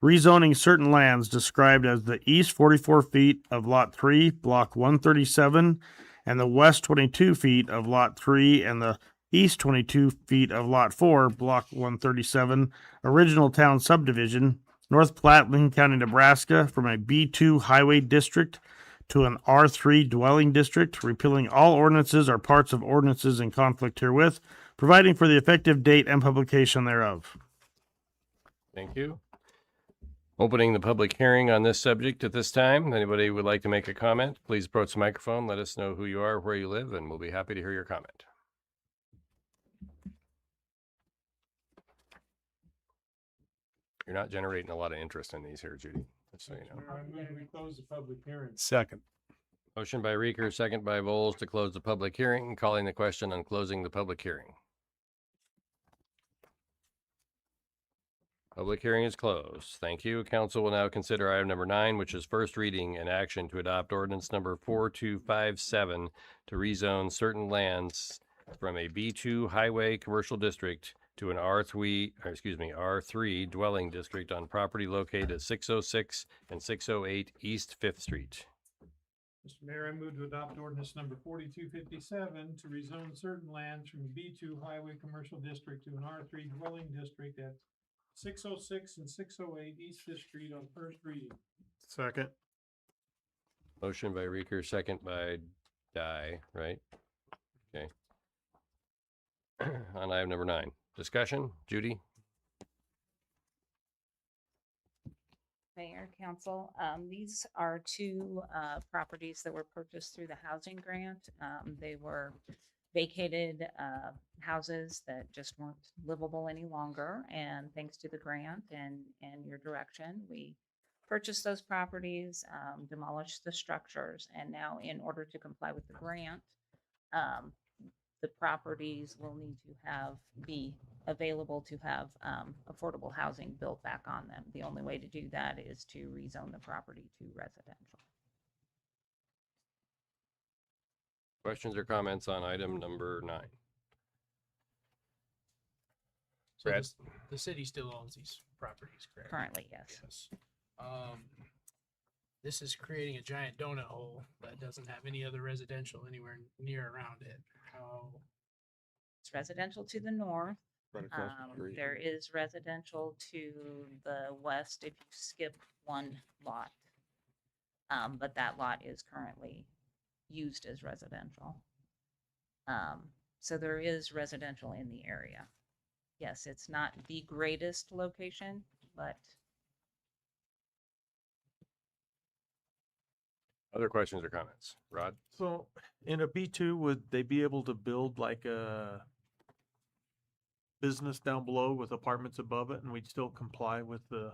rezoning certain lands described as the east 44 feet of Lot 3, Block 137, and the west 22 feet of Lot 3 and the east 22 feet of Lot 4, Block 137, original town subdivision, North Platte, Lincoln County, Nebraska, from a B2 highway district to an R3 dwelling district, repealing all ordinances or parts of ordinances in conflict herewith, providing for the effective date and publication thereof. Thank you. Opening the public hearing on this subject at this time. Anybody would like to make a comment, please approach the microphone. Let us know who you are, where you live, and we'll be happy to hear your comment. You're not generating a lot of interest in these here, Judy, just so you know. I move we close the public hearing. Second. Motion by Reeker, second by Voles to close the public hearing. Calling the question on closing the public hearing. Public hearing is closed. Thank you. Council will now consider item number 9, which is first reading and action to adopt ordinance number 4257 to rezone certain lands from a B2 highway commercial district to an R3 dwelling district on property located at 606 and 608 East 5th Street. Mr. Mayor, I move to adopt ordinance number 4257 to rezone certain lands from B2 highway commercial district to an R3 dwelling district at 606 and 608 East 5th Street on first reading. Second. Motion by Reeker, second by Dye, right? Okay. On item number 9. Discussion, Judy? Mayor, council, these are two properties that were purchased through the housing grant. They were vacated houses that just weren't livable any longer, and thanks to the grant and your direction, we purchased those properties, demolished the structures, and now in order to comply with the grant, the properties will need to be available to have affordable housing built back on them. The only way to do that is to rezone the property to residential. Questions or comments on item number 9? So Brad? the city still owns these properties, correct? Currently, yes. Yes. This is creating a giant donut hole that doesn't have any other residential anywhere near around it. How? It's residential to the north. There is residential to the west if you skip one lot. But that lot is currently used as residential. So there is residential in the area. Yes, it's not the greatest location, but Other questions or comments? Rod? So in a B2, would they be able to build like a business down below with apartments above it and we'd still comply with the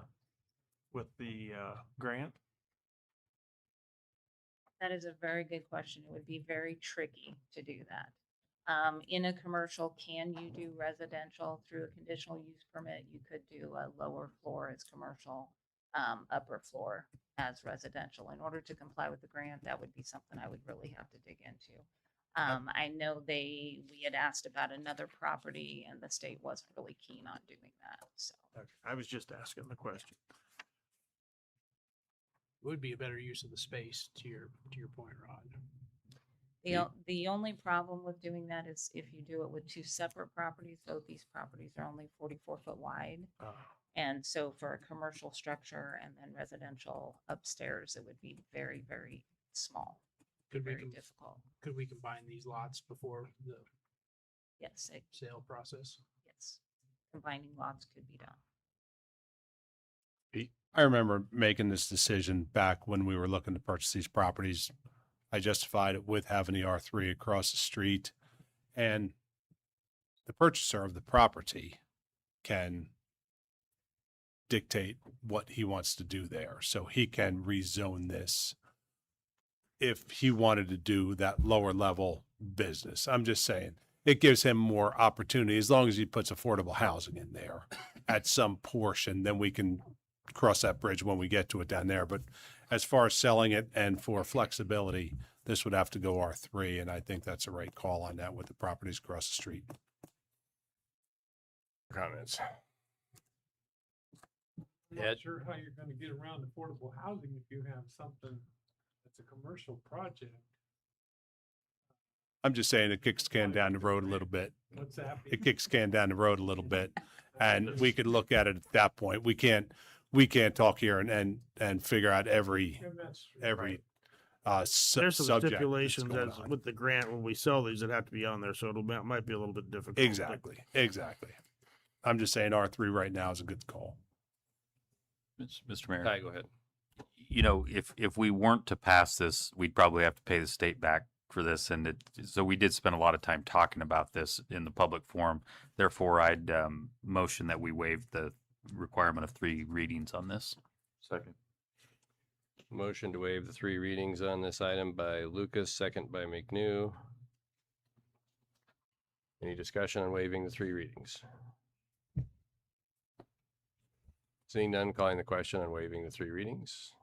grant? that is a very good question. It would be very tricky to do that. In a commercial, can you do residential through a conditional use permit? You could do a lower floor as commercial, upper floor as residential. In order to comply with the grant, that would be something I would really have to dig into. I know we had asked about another property and the state wasn't really keen on doing that, so. Okay, I was just asking the question. It would be a better use of the space to your point, Rod. The only problem with doing that is if you do it with two separate properties, so these properties are only 44 foot wide. And so for a commercial structure and then residential upstairs, it would be very, very small. Very difficult. Could we combine these lots before the Yes, sale process? yes. Combining lots could be done. I remember making this decision back when we were looking to purchase these properties. I justified it with having the R3 across the street, and the purchaser of the property can dictate what he wants to do there. So he can rezone this if he wanted to do that lower level business. I'm just saying, it gives him more opportunity as long as he puts affordable housing in there at some portion. Then we can cross that bridge when we get to it down there. But as far as selling it and for flexibility, this would have to go R3, and I think that's a right call on that with the properties across the street. Comments? I'm not sure how you're gonna get around affordable housing if you have something that's a commercial project. I'm just saying it kicks the can down the road a little bit. What's that? It kicks the can down the road a little bit, and we could look at it at that point. We can't talk here and figure out every There's some subject that's stipulations going as on. with the grant when we sell these that have to be on there, so might be a little bit difficult. Exactly. I'm just saying R3 right now is a good call. Mr. Mayor. Ty, go ahead. You know, if we weren't to pass this, we'd probably have to pay the state back for this. And so we did spend a lot of time talking about this in the public forum. Therefore, I'd motion that we waive the requirement of 3 readings on this. Second. Motion to waive the 3 readings on this item by Lucas, second by McNew. Any discussion on waiving the 3 readings? Seeing none, calling the question on waiving the 3 readings.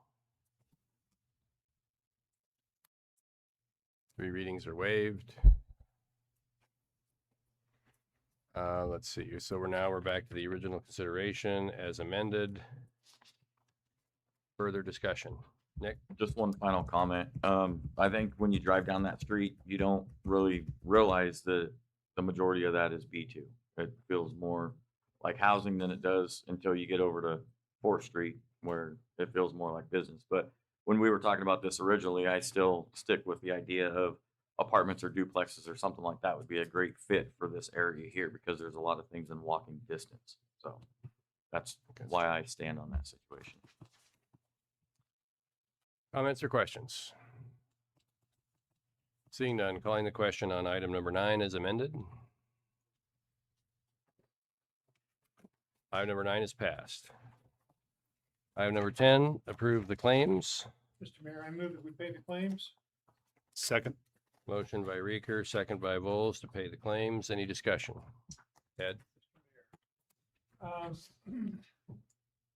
3 readings are waived. Let's see. So we're back to the original consideration as amended. Further discussion. Nick? Just one final comment. I think when you drive down that street, you don't really realize that the majority of that is B2. It feels more like housing than it does until you get over to 4th Street, where it feels more like business. But when we were talking about this originally, I still stick with the idea of apartments or duplexes or something like that would be a great fit for this area here, because there's a lot of things in walking distance. So that's why I stand on that situation. Comments or questions? Seeing none, calling the question on item number 9 as amended. Item number 9 is passed. Item number 10, approve the claims. Mr. Mayor, I move that we pay the claims. Second. Motion by Reeker, second by Vols to pay the claims. Any discussion? Ed?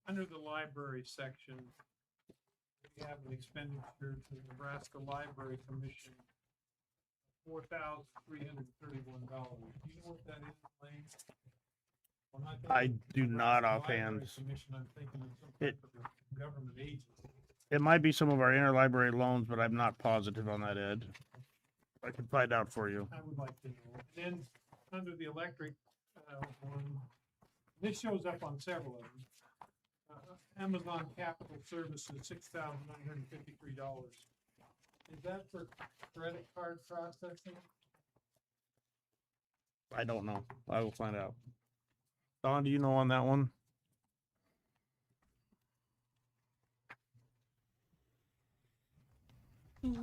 Under the library section, we have an expenditure to the Nebraska Library Commission, $4,331. Do you know what that is, Lane? When think I of do not Nebraska Library offhand. Commission, I'm thinking of some It- type of government agency. It might be some of our interlibrary loans, but I'm not positive on that, Ed. I can find out for you. I would like to know. And then, under the electric one, this shows up on several of them. Amazon Capital Services, $6,953. Is that for credit card processing? I don't know. I will find out. Don, do you know on that one?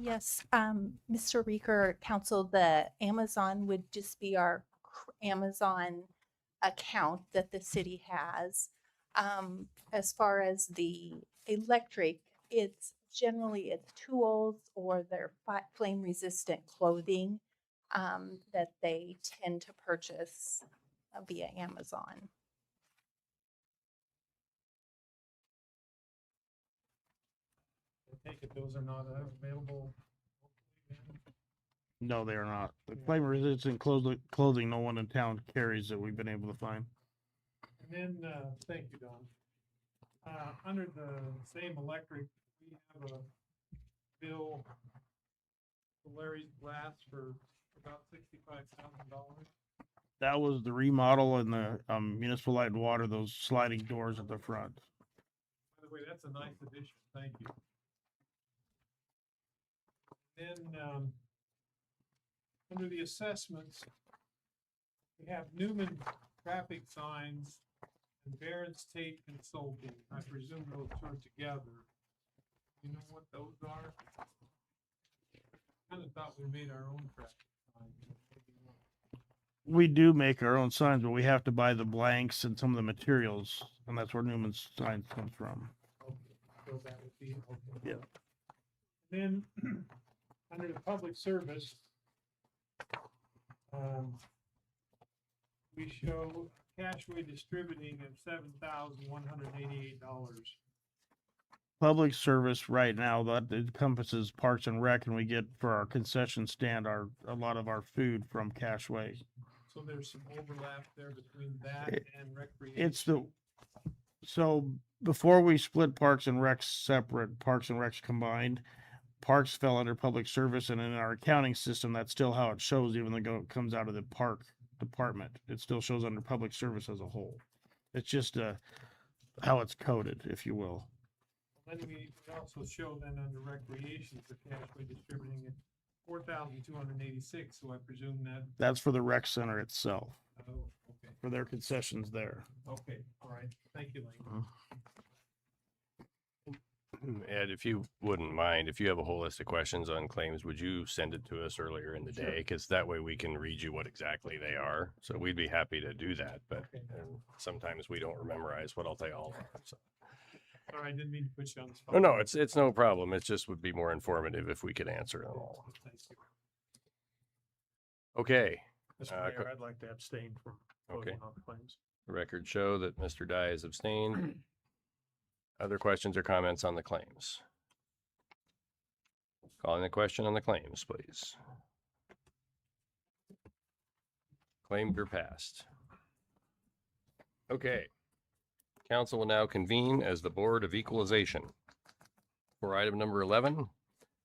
Yes, Mr. Reeker, Council, the Amazon would just be our Amazon account that the city has. As far as the electric, it's generally tools or their flame resistant clothing that they tend to purchase via Amazon. I take it those are not available. No, they are not. The flame resistant clothing no one in town carries that we've been able to find. And then, thank you, Don. Under the same electric, we have a bill for Larry's Glass for about $65,000. That was the remodel in the municipal light and water, those sliding doors at the front. By the way, that's a nice addition. Thank you. Then, under the assessments, we have Newman traffic signs and Barrett's Tate Consulting. I presume those two are together. You know what those are? Kind of thought we made our own traffic signs. We do make our own signs, but we have to buy the blanks and some of the materials, and that's where Newman's signs comes from. Okay, so that would be, okay. Yeah. Then, under the public service, we show Cashway Distributing of $7,188. Public service right now, that encompasses Parks and Rec, and we get for our concession stand a lot of our food from Cashway. So there's some overlap there between that and recreation. It's so before we split Parks and Recs separate, Parks and Recs combined, Parks fell under public service, and in our accounting system, that's still how it shows, even though it comes out of the park department. It still shows under public service as a whole. It's just how it's coded, if you will. Then we also show then under recreation for Cashway Distributing at $4,286. So I presume That's for the rec center itself, oh, okay. for their concessions there. Okay, all right. Thank you, Lane. Ed, if you wouldn't mind, if you have a whole list of questions on claims, would you send it to us earlier in the day? Because that way we can read you what exactly they are. So we'd be happy to do that, but sometimes we don't memorize what all they all are. So. Sorry, I didn't mean to put you on the spot. Oh, no, it's no problem. It just would be more informative if we could answer them all. Thank you. Okay. Mr. Mayor, I'd like to abstain from voting on the claims. The record show that Mr. Dye is abstained. Other questions or comments on the claims? Calling the question on the claims, please. Claimed or passed. Okay. Council will now convene as the Board of Equalization. For item number 11,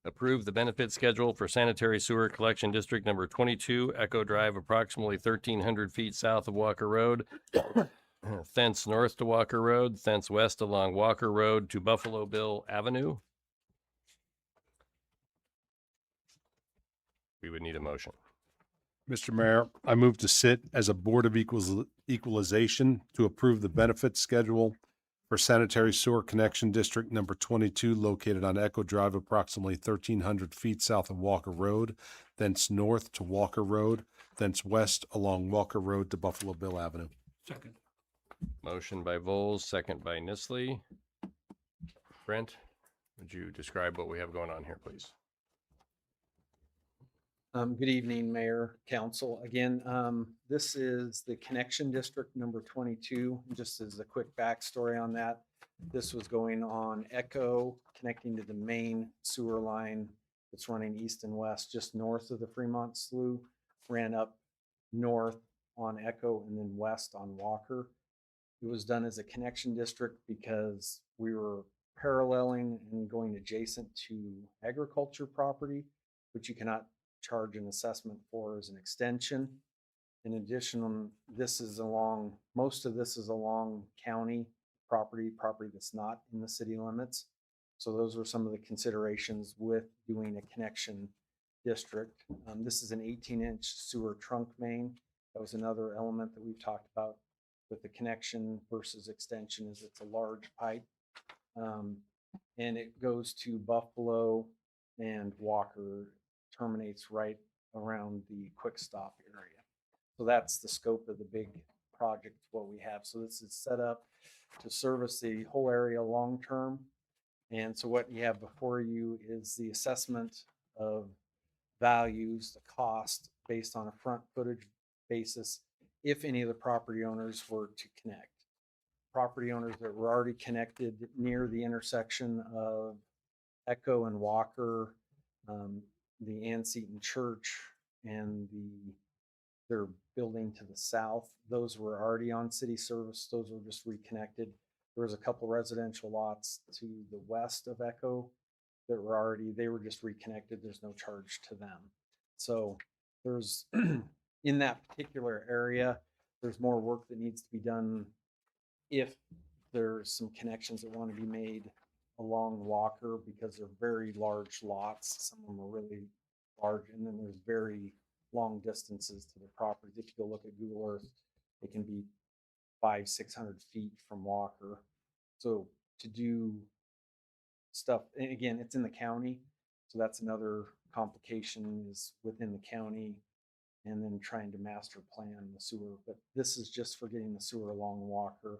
approve the benefit schedule for sanitary sewer collection district number 22, Echo Drive, approximately 1,300 feet south of Walker Road. Thence north to Walker Road, thence west along Walker Road to Buffalo Bill Avenue. We would need a motion. Mr. Mayor, I move to sit as a Board of Equalization to approve the benefit schedule for sanitary sewer connection district number 22 located on Echo Drive, approximately 1,300 feet south of Walker Road, thence north to Walker Road, thence west along Walker Road to Buffalo Bill Avenue. Second. Motion by Vols, second by Nisley. Brent, would you describe what we have going on here, please? Good evening, Mayor, Council. Again, this is the connection district number 22. Just as a quick backstory on that, this was going on Echo, connecting to the main sewer line that's running east and west, just north of the Fremont Slough, ran up north on Echo and then west on Walker. It was done as a connection district because we were paralleling and going adjacent to agriculture property, which you cannot charge an assessment for as an extension. In addition, most of this is along county property that's not in the city limits. So those were some of the considerations with doing a connection district. This is an 18-inch sewer trunk main. That was another element that we've talked about with the connection versus extension is it's a large pipe. And it goes to Buffalo and Walker, terminates right around the quick stop area. So that's the scope of the big project, what we have. So this is set up to service the whole area long-term. And so what you have before you is the assessment of values, the cost based on a front footage basis, if any of the property owners were to connect. Property owners that were already connected near the intersection of Echo and Walker, the Ann Seton Church, and their building to the south, those were already on city service. Those were just reconnected. There was a couple residential lots to the west of Echo that were they were just reconnected. There's no charge to them. So there's, in that particular area, there's more work that needs to be done if there's some connections that want to be made along Walker, because they're very large lots. Some of them are really large, and then there's very long distances to the properties. If you go look at Google Earth, it can be 500-600 feet from Walker. So to do stuff, and again, it's in the county, so that's another complication is within the county, and then trying to master plan the sewer. But this is just for getting the sewer along Walker,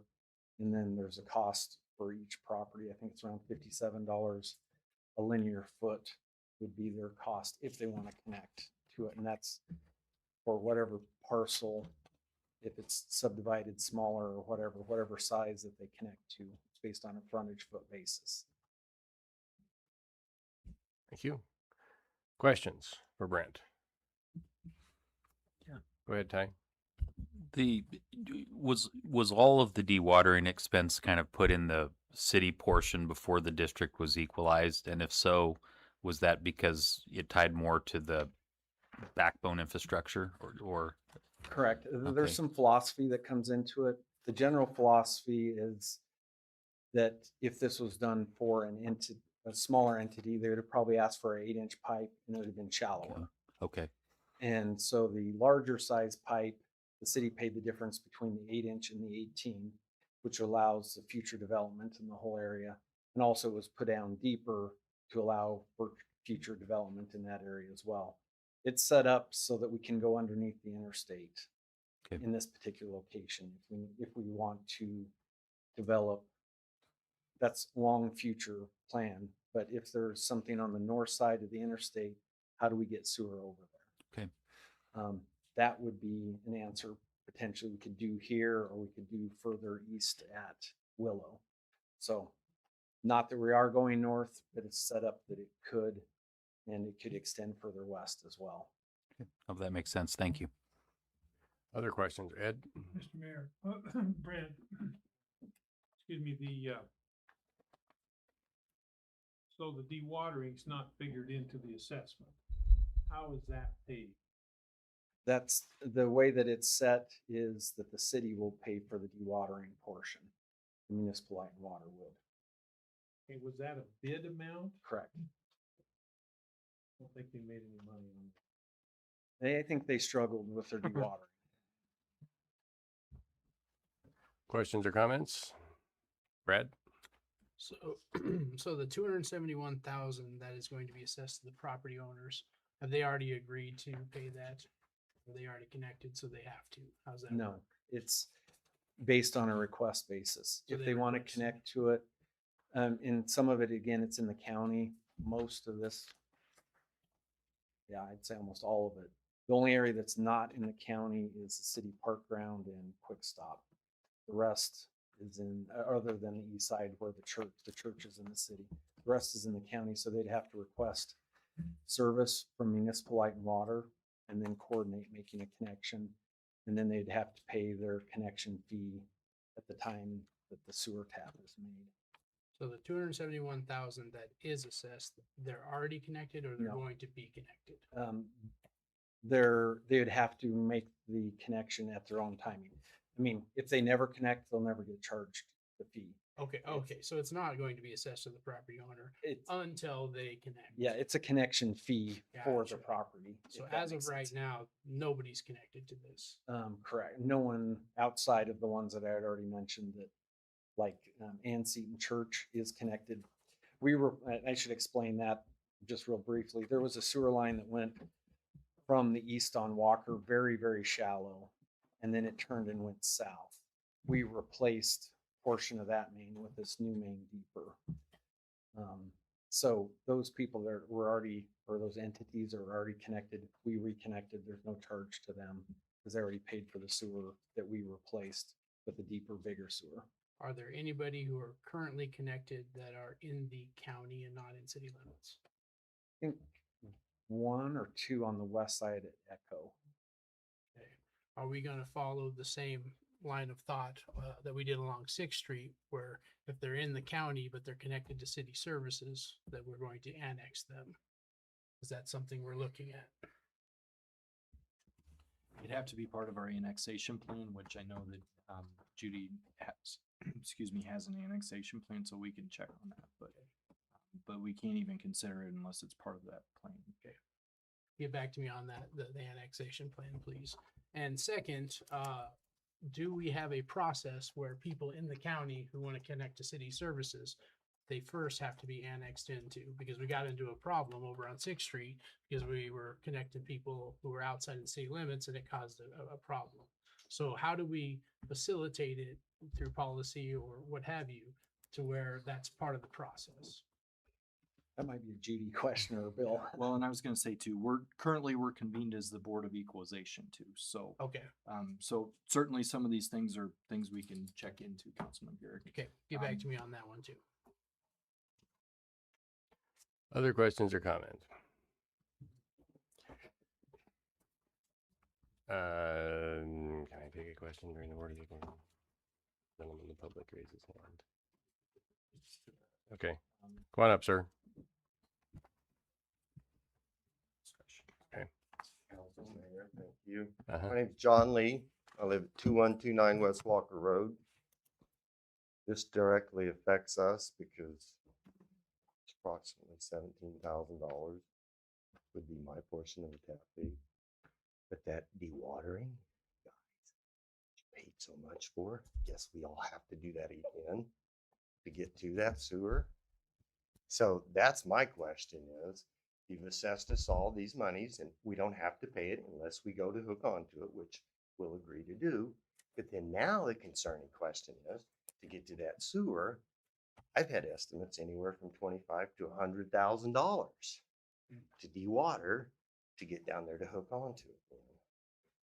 and then there's a cost for each property. I think it's around $57 a linear foot would be their cost if they want to connect to it, and that's for whatever parcel, if it's subdivided smaller or whatever size that they connect to. It's based on a frontage foot basis. Thank you. Questions for Brent? Yeah. Go ahead, Ty. Was all of the dewatering expense kind of put in the city portion before the district was equalized? And if so, was that because it tied more to the backbone infrastructure or? Correct. Okay. There's some philosophy that comes into it. The general philosophy is that if this was done for a smaller entity, they would have probably asked for an 8-inch pipe and it would have been shallower. Okay. And so the larger size pipe, the city paid the difference between the 8-inch and the 18, which allows the future development in the whole area. And also was put down deeper to allow for future development in that area as well. It's set up so that we can go underneath the interstate in this particular location. If we want to develop, that's long future plan. But if there's something on the north side of the interstate, how do we get sewer over there? Okay. That would be an answer potentially we could do here, or we could do further east at Willow. So not that we are going north, but it's set up that it could, and it could extend further west as well. Oh, that makes sense. Thank you. Other questions, Ed? Mr. Mayor, Brent, excuse me, so the dewatering's not figured into the assessment. How is that paid? That's the way that it's set, is that the city will pay for the dewatering portion. The municipal light and water would. Okay, was that a bid amount? Correct. I don't think they made any money on it. I think they struggled with their dewatering. Questions or comments? Brad? So, so the 271,000 that is going to be assessed to the property owners, have they already agreed to pay that? Are they already connected, so they have to? How's that No, work? it's based on a request basis. So If they they want to request- connect to it, and some of it, again, it's in the county. Most of this, yeah, I'd say almost all of it. The only area that's not in the county is the city park ground and Quick Stop. The rest is in, other than the east side where the church is in the city. The rest is in the county, so they'd have to request service from municipal light and water and then coordinate making a connection. And then they'd have to pay their connection fee at the time that the sewer tap is made. So the 271,000 that is assessed, they're already connected, or they're No. going to be connected? They would have to make the connection at their own timing. I mean, if they never connect, they'll never get charged the fee. Okay, so it's not going to be assessed to the property owner It's, until they connect. yeah, it's a connection fee for the Gotcha. property. So if that as of makes right sense. now, nobody's connected to this. Correct. No one outside of the ones that I had already mentioned that, like, Ann Seton Church is connected. I should explain that just real briefly. There was a sewer line that went from the east on Walker, very, very shallow, and then it turned and went south. We replaced a portion of that main with this new main deeper. So those people that were already, or those entities are already connected, we reconnected. There's no charge to them because they already paid for the sewer that we replaced with a deeper, bigger sewer. Are there anybody who are currently connected that are in the county and not in city limits? I think one or two on the west side at Echo. Okay. Are we gonna follow the same line of thought that we did along Sixth Street, where if they're in the county but they're connected to city services, that we're going to annex them? Is that something we're looking at? It'd have to be part of our annexation plan, which I know that Judy has, excuse me, has an annexation plan, so we can check on that. But we can't even consider it unless it's part of that plan. Okay. Get back to me on that, the annexation plan, please. And second, do we have a process where people in the county who want to connect to city services, they first have to be annexed into? Because we got into a problem over on Sixth Street because we were connecting people who were outside of the city limits, and it caused a problem. So how do we facilitate it through policy or what have you to where that's part of the process? That might be a Judy question or a Bill. Well, and I was going to say too, we're convened as the Board of Equalization too. So, Okay. So certainly some of these things are things we can check into, Councilman Garrett. Okay, get back to me on that one too. Other questions or comments? Can I take a question during the Board of Equalization? Gentleman in the public raise his hand. Okay, come on up, sir. Okay. Council Mayor, thank you. Uh-huh. My name's John Lee. I live at 2129 West Walker Road. This directly affects us because it's approximately $17,000 would be my portion of the tap fee. But that dewatering, guys, you paid so much for. Guess we all have to do that again to get to that sewer. So that's my question is, you've assessed us all these monies and we don't have to pay it unless we go to hook onto it, which we'll agree to do. But then now the concerning question is, to get to that sewer, I've had estimates anywhere from $25,000 to $100,000 to dewater to get down there to hook onto it.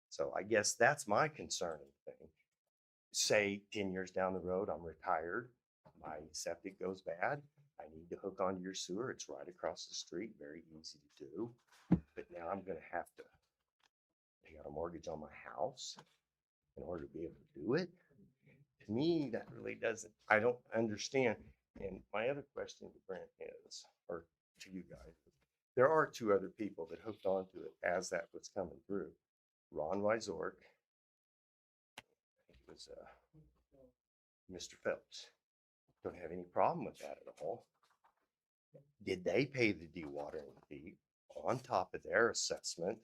So I guess that's my concerning thing. Say 10 years down the road, I'm retired, my septic goes bad, I need to hook onto your sewer. It's right across the street, very easy to do. But now I'm going to have to pay out a mortgage on my house in order to be able to do it. To me, that really doesn't, I don't understand. And my other question to Brent is, or to you guys, there are two other people that hooked onto it as that was coming through. Ron Wyzork, I think it was Mr. Phelps. Don't have any problem with that at all. Did they pay the dewatering fee on top of their assessment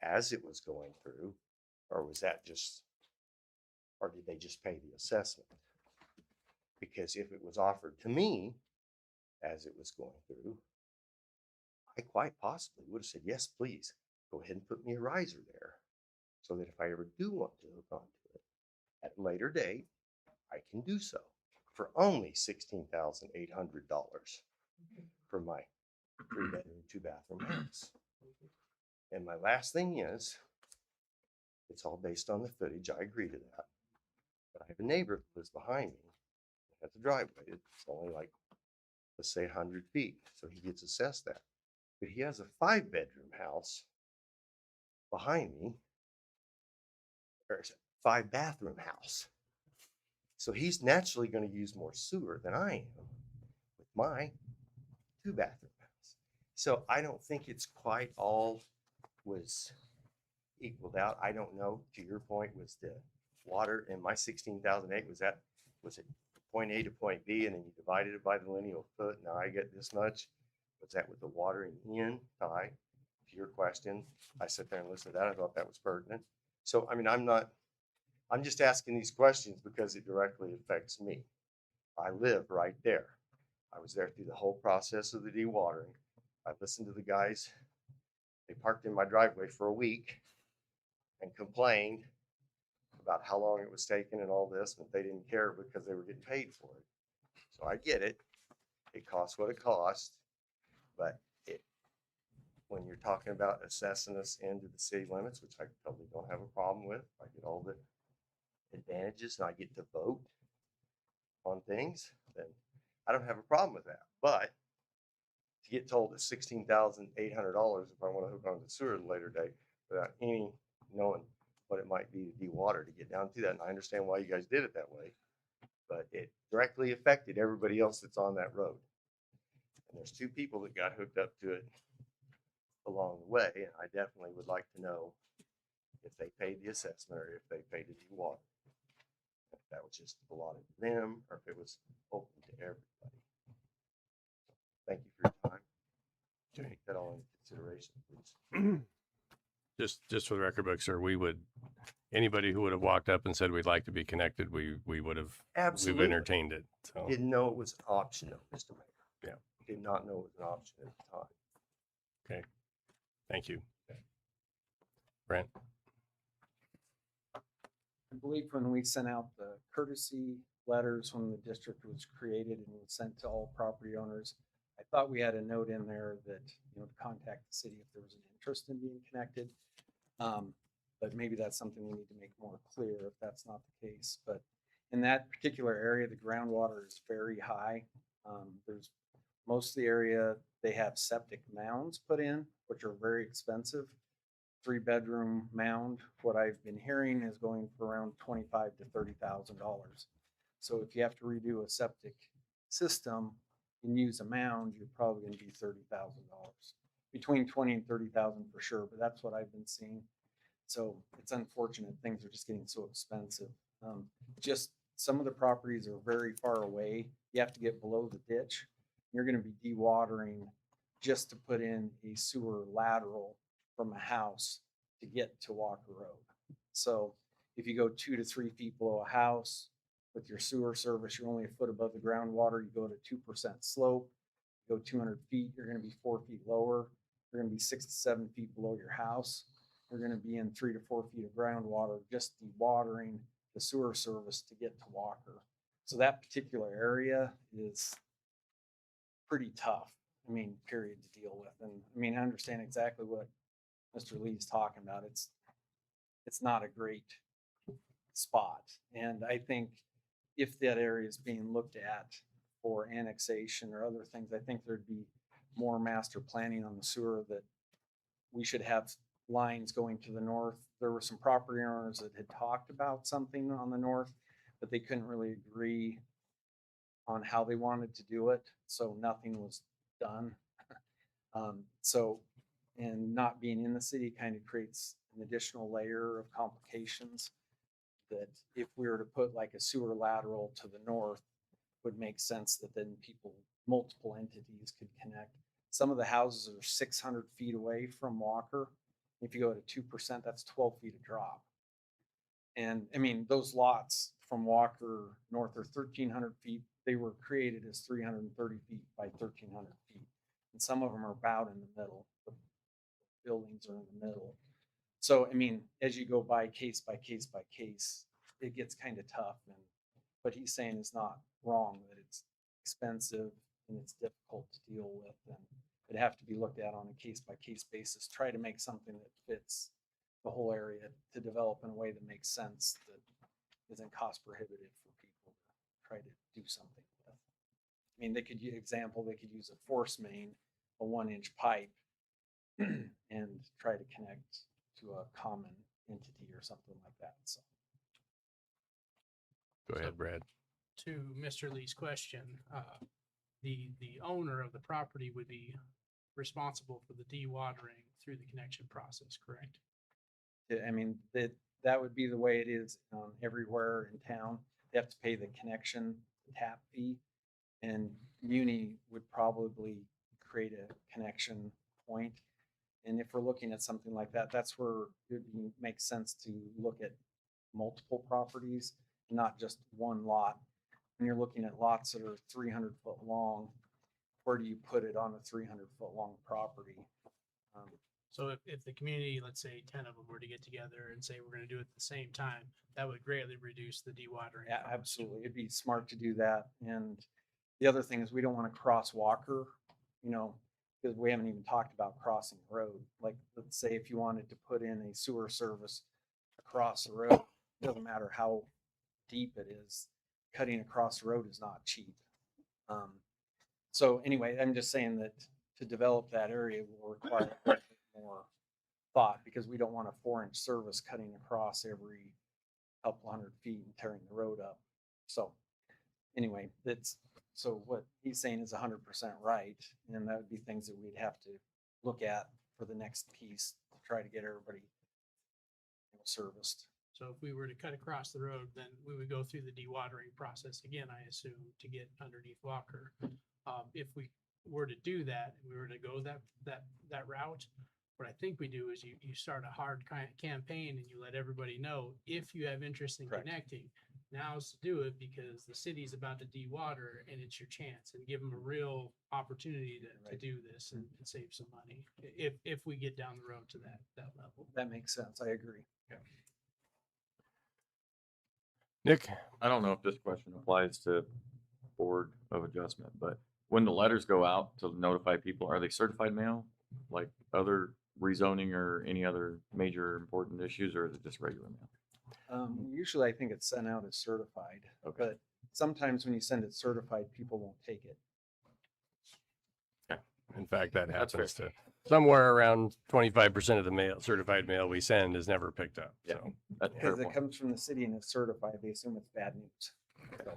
as it was going through, or was that just, or did they just pay the assessment? Because if it was offered to me as it was going through, I quite possibly would have said, yes, please, go ahead and put me a riser there so that if I ever do want to hook onto it at a later date, I can do so for only $16,800 for my 3-bedroom, 2-bathroom house. And my last thing is, it's all based on the footage. I agree to that. But I have a neighbor that lives behind me that has a driveway. It's only like, let's say 100 feet. So he gets assessed that. But he has a 5-bedroom house behind me, or 5-bathroom house. So he's naturally going to use more sewer than I am with my 2-bathroom house. So I don't think it's quite all was equaled out. I don't know, to your point, was the water in my 16,008, was it point A to point B, and then you divided it by the lineal foot. Now I get this much. Was that with the watering in, Ty? To your question, I sat there and listened to that. I thought that was pertinent. So, I mean, I'm just asking these questions because it directly affects me. I live right there. I was there through the whole process of the dewatering. I listened to the guys. They parked in my driveway for a week and complained about how long it was taking and all this, but they didn't care because they were getting paid for it. So I get it. It costs what it costs, but when you're talking about assessing us into the city limits, which I totally don't have a problem with, I get all the advantages and I get to vote on things, then I don't have a problem with that. But to get told it's $16,800 if I want to hook on the sewer at a later date without any knowing what it might be to dewater to get down to that. And I understand why you guys did it that way, but it directly affected everybody else that's on that road. And there's two people that got hooked up to it along the way, and I definitely would like to know if they paid the assessment or if they paid to dewater. If that was just allotted to them or if it was open to everybody. Thank you for your time. Take that all into consideration, please. Just for the record book, sir, we would, anybody who would have walked up and said we'd like to be connected, we would have, Absolutely. we've entertained it. So Didn't know it was optional, Mr. Mayor. Yeah. Did not know it was an option at the time. Okay. Thank you. Brent. I believe when we sent out the courtesy letters when the district was created and was sent to all property owners, I thought we had a note in there that, to contact the city if there was an interest in being connected. But maybe that's something we need to make more clear if that's not the case. But in that particular area, the groundwater is very high. There's most of the area, they have septic mounds put in, which are very expensive. 3-bedroom mound, what I've been hearing is going for around $25,000 to $30,000. So if you have to redo a septic system and use a mound, you're probably going to be $30,000, between $20,000 and $30,000 for sure. But that's what I've been seeing. So it's unfortunate things are just getting so expensive. Just some of the properties are very far away. You have to get below the ditch. You're going to be dewatering just to put in a sewer lateral from a house to get to Walker Road. So if you go 2 to 3 feet below a house with your sewer service, you're only a foot above the groundwater. You go to 2% slope, you go 200 feet, you're going to be 4 feet lower. You're going to be 6 to 7 feet below your house. You're going to be in 3 to 4 feet of groundwater, just dewatering the sewer service to get to Walker. So that particular area is pretty tough, period, to deal with. And I understand exactly what Mr. Lee's talking about. It's not a great spot. And I think if that area is being looked at for annexation or other things, I think there'd be more master planning on the sewer, that we should have lines going to the north. There were some property owners that had talked about something on the north, but they couldn't really agree on how they wanted to do it. So nothing was done. And not being in the city kind of creates an additional layer of complications that if we were to put like a sewer lateral to the north, would make sense that then multiple entities could connect. Some of the houses are 600 feet away from Walker. If you go to 2%, that's 12 feet of drop. And those lots from Walker north are 1,300 feet. They were created as 330 feet by 1,300 feet. And some of them are about in the middle. The buildings are in the middle. So, as you go by case, it gets kind of tough. And what he's saying is not wrong, that it's expensive and it's difficult to deal with. And it'd have to be looked at on a case-by-case basis. Try to make something that fits the whole area to develop in a way that makes sense, that isn't cost prohibitive for people to try to do something with. They could use a force main, a 1-inch pipe, and try to connect to a common entity or something like that. So. Go ahead, Brad. To Mr. Lee's question, the owner of the property would be responsible for the dewatering through the connection process, correct? That would be the way it is everywhere in town. They have to pay the connection tap fee. And Muni would probably create a connection point. And if we're looking at something like that, that's where it makes sense to look at multiple properties, not just one lot. When you're looking at lots that are 300-foot long, where do you put it on a 300-foot long property? So if the community, let's say 10 of them were to get together and say, we're going to do it at the same time, that would greatly reduce the dewatering. Yeah, cost. absolutely. It'd be smart to do that. And the other thing is we don't want to cross Walker, because we haven't even talked about crossing the road. Like, let's say if you wanted to put in a sewer service across the road, it doesn't matter how deep it is, cutting across the road is not cheap. So anyway, I'm just saying that to develop that area will require more thought, because we don't want a 4-inch service cutting across every couple hundred feet and tearing the road up. So anyway, so what he's saying is 100% right. And that would be things that we'd have to look at for the next piece to try to get everybody serviced. So if we were to cut across the road, then we would go through the dewatering process again, I assume, to get underneath Walker. If we were to do that, and we were to go that route, what I think we do is you start a hard campaign and you let everybody know, if you have interest in connecting, now's to do it, because the city's about to dewater and it's your chance, and give them a real opportunity to do this and save some money if we get down the road to that level. That makes sense. I agree. Nick? I don't know if this question applies to Board of Adjustment, but when the letters go out to notify people, are they certified mail like other rezoning or any other major important issues, or is it just regular mail? Usually I think it's sent out as certified, but sometimes when you send it certified, people won't take it. In fact, that That's happens fair. to somewhere around 25% of the certified mail we send is never picked up. Yeah. So, That's a fair Because it point. comes from the city and it's certified, they assume it's bad news. So,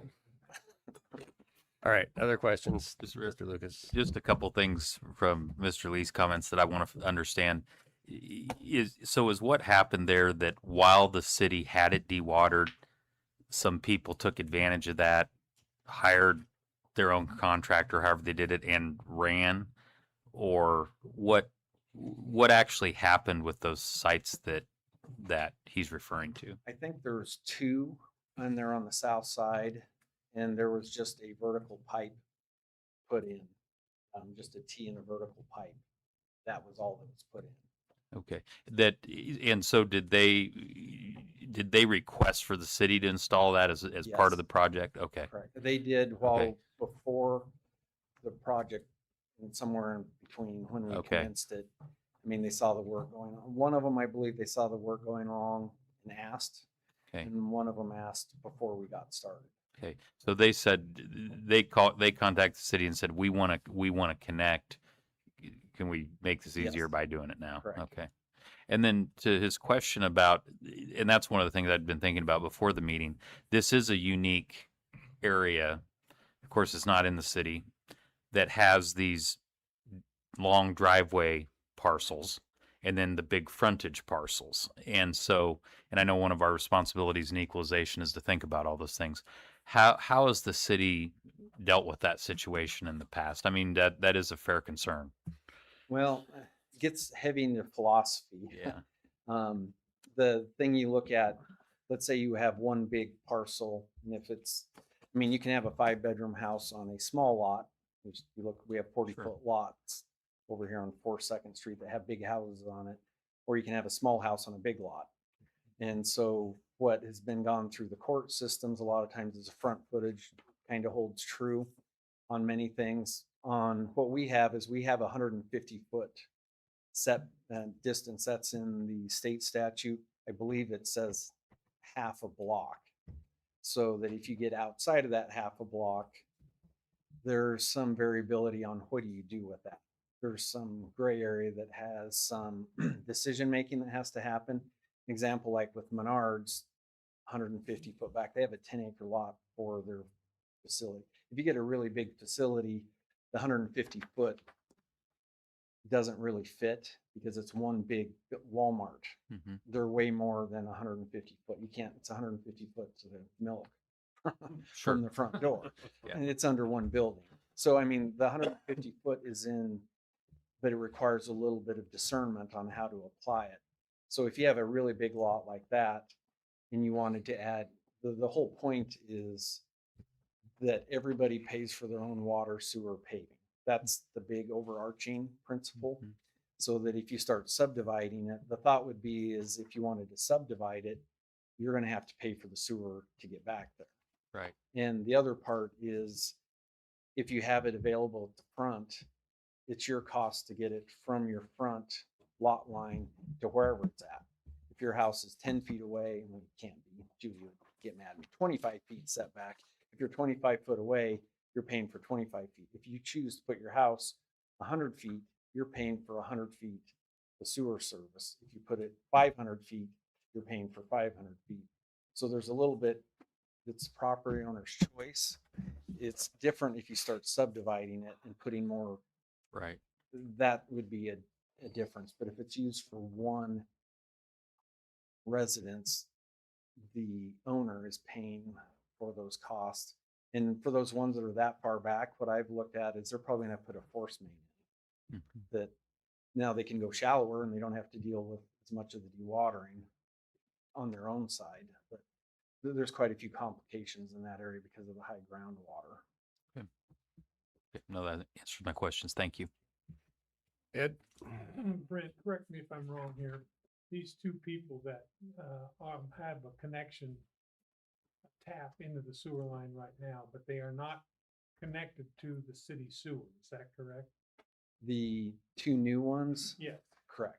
all right. Other questions, Mr. Lucas? Just a couple things from Mr. Lee's comments that I want to understand. Is what happened there that while the city had it dewatered, some people took advantage of that, hired their own contractor, however they did it, and ran? Or what actually happened with those sites that he's referring to? I think there's 2, and they're on the south side, and there was just a vertical pipe put in, just a T and a vertical pipe. That was all that was put in. Okay. And so did they request for the city to install that as part of the project? Okay. Correct. They did before the project, and somewhere in between when we commenced it. I mean, they saw the work going on. One of them, I believe, they saw the work going along and asked. Okay. And one of them asked before we got started. Okay. So they said they contacted the city and said, we want to connect. Can we make this easier by doing it now? Correct. Okay. And then to his question about, and that's one of the things I'd been thinking about before the meeting. This is a unique area. Of course, it's not in the city, that has these long driveway parcels and then the big frontage parcels. And I know one of our responsibilities in equalization is to think about all those things. How has the city dealt with that situation in the past? I mean, that is a fair concern. Well, it gets heavy into philosophy. Yeah. The thing you look at, let's say you have one big parcel, and you can have a 5-bedroom house on a small lot. We have 40-foot lots over here on 4 2nd Street that have big houses on it, or you can have a small house on a big lot. And so what has been gone through the court systems a lot of times is a front footage kind of holds true on many things. On what we have is we have 150-foot set distance. That's in the state statute. I believe it says half a block. So that if you get outside of that half a block, there's some variability on what do you do with that. There's some gray area that has some decision making that has to happen. An example, like with Menards, 150 foot back, they have a 10-acre lot for their facility. If you get a really big facility, the 150 foot doesn't really fit because it's one big Walmart. Mm-hmm. They're way more than 150 foot. You can't, it's 150 foot to the milk from the front door. Yeah. And it's under one building. So, I mean, the 150 foot is in, but it requires a little bit of discernment on how to apply it. So if you have a really big lot like that and you wanted to add, the whole point is that everybody pays for their own water, sewer, paving. That's the big overarching principle. So that if you start subdividing it, the thought would be is if you wanted to subdivide it, you're going to have to pay for the sewer to get back there. Right. And the other part is if you have it available at the front, it's your cost to get it from your front lot line to wherever it's at. If your house is 10 feet away, and it can't be, Judy would get mad at me, 25 feet setback. If you're 25 foot away, you're paying for 25 feet. If you choose to put your house 100 feet, you're paying for 100 feet the sewer service. If you put it 500 feet, you're paying for 500 feet. So there's a little bit that's property owner's choice. It's different if you start subdividing it and putting more. Right. That would be a difference. But if it's used for one residence, the owner is paying for those costs. And for those ones that are that far back, what I've looked at is they're probably going to put a force main in that now they can go shallower and they don't have to deal with as much of the dewatering on their own side. But there's quite a few complications in that area because of the high groundwater. Okay. No, that answers my questions. Thank you. Ed? Brent, correct me if I'm wrong here. These two people that have a connection, a tap into the sewer line right now, but they are not connected to the city sewer. Is that correct? The two new ones? Yes. Correct.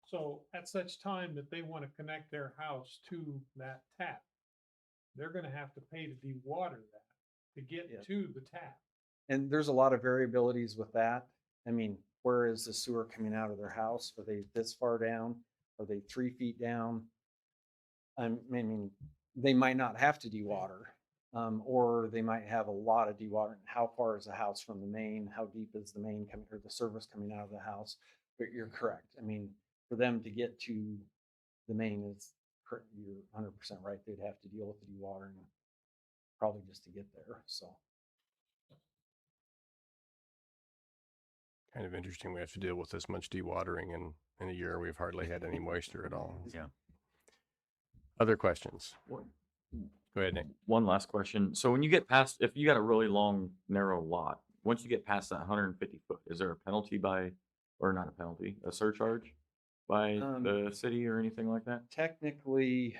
So at such time that they want to connect their house to that tap, they're going to have to pay to dewater that to get to the tap. And there's a lot of variabilities with that. I mean, where is the sewer coming out of their house? Are they this far down? Are they 3 feet down? I mean, they might not have to dewater, or they might have a lot of dewatering. How far is the house from the main? How deep is the main coming, or the service coming out of the house? But you're correct. I mean, for them to get to the main is, you're 100% right. They'd have to deal with the dewatering probably just to get there. So. Kind of interesting. We have to deal with this much dewatering in a year. We've hardly had any moisture at all. Yeah. Other questions? Go ahead, Nick. One last question. So when you get past, if you got a really long, narrow lot, once you get past that 150 foot, is there a penalty by, or not a penalty, a surcharge by the city or anything like that? Technically,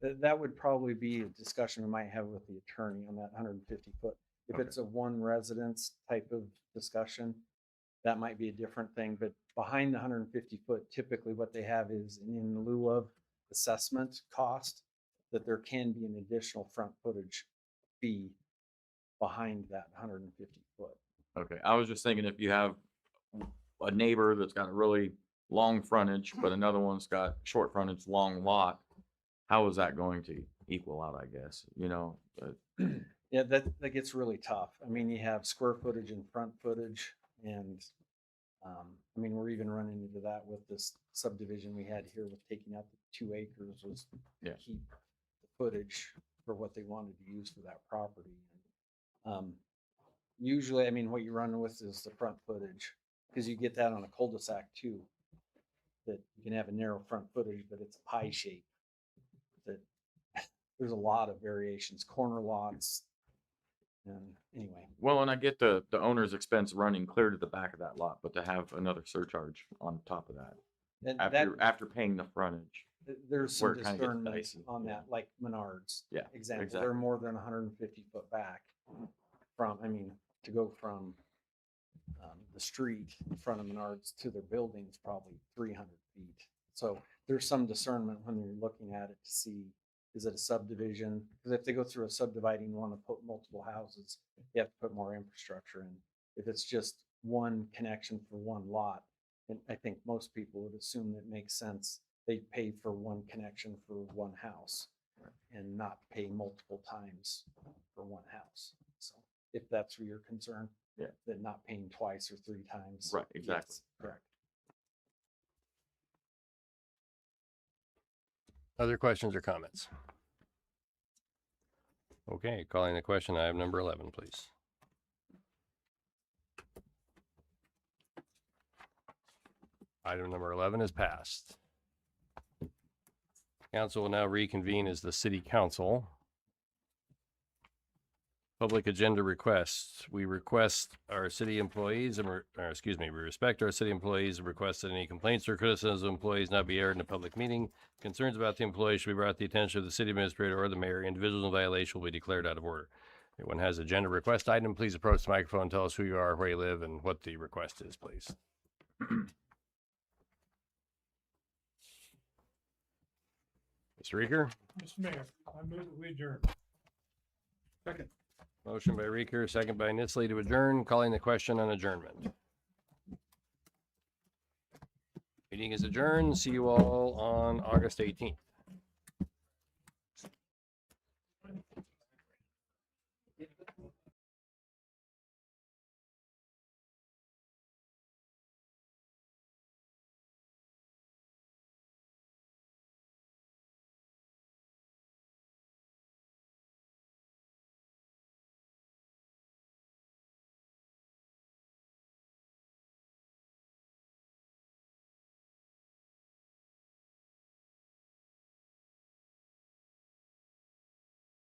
that would probably be a discussion we might have with the attorney on that 150 foot. If it's a one residence type of discussion, that might be a different thing. But behind the 150 foot, typically what they have is an in lieu of assessment cost, that there can be an additional front footage fee behind that 150 foot. Okay, I was just thinking if you have a neighbor that's got a really long frontage, but another one's got short frontage, long lot, how is that going to equal out, I guess, you know? Yeah, that gets really tough. I mean, you have square footage and front footage, and I mean, we're even running into that with this subdivision we had here with taking out the 2 acres was to keep the footage for what they wanted to use for that property. Usually, I mean, what you're running with is the front footage, because you get that on a cul-de-sac too, that you can have a narrow front footage, but it's a pie shape. That there's a lot of variations, corner lots. And anyway. Well, and I get the owner's expense running clear to the back of that lot, but to have another surcharge on top of that, And after paying the frontage. There's where some it kinda gets discernment dicey. on that, like Menards. Yeah, Example, exactly. they're more than 150 foot back from, I mean, to go from the street in front of Menards to their building is probably 300 feet. So there's some discernment when you're looking at it to see, is it a subdivision? Because if they go through a subdividing, want to put multiple houses, you have to put more infrastructure in. If it's just one connection for one lot, and I think most people would assume that makes sense. They pay for one connection for one house and not pay multiple times for one house. So if that's where you're concerned, then not paying twice or 3 times. Right, exactly. Yes, correct. Other questions or comments? Okay, calling the question, item number 11, please. Item number 11 is passed. Council will now reconvene as the city council. Public agenda requests. We request our city employees, we respect our city employees and request that any complaints or criticisms of employees not be aired in a public meeting. Concerns about the employee should be brought to the attention of the city administrator or the mayor. Individuals in violation will be declared out of order. If anyone has agenda request item, please approach the microphone and tell us who you are, where you live, and what the request is, please. Mr. Reeker? Mr. Mayor, I move that we adjourn. Second. Motion by Reeker, second by Nitzley to adjourn. Calling the question on adjournment. Meeting is adjourned. See you all on August 18th.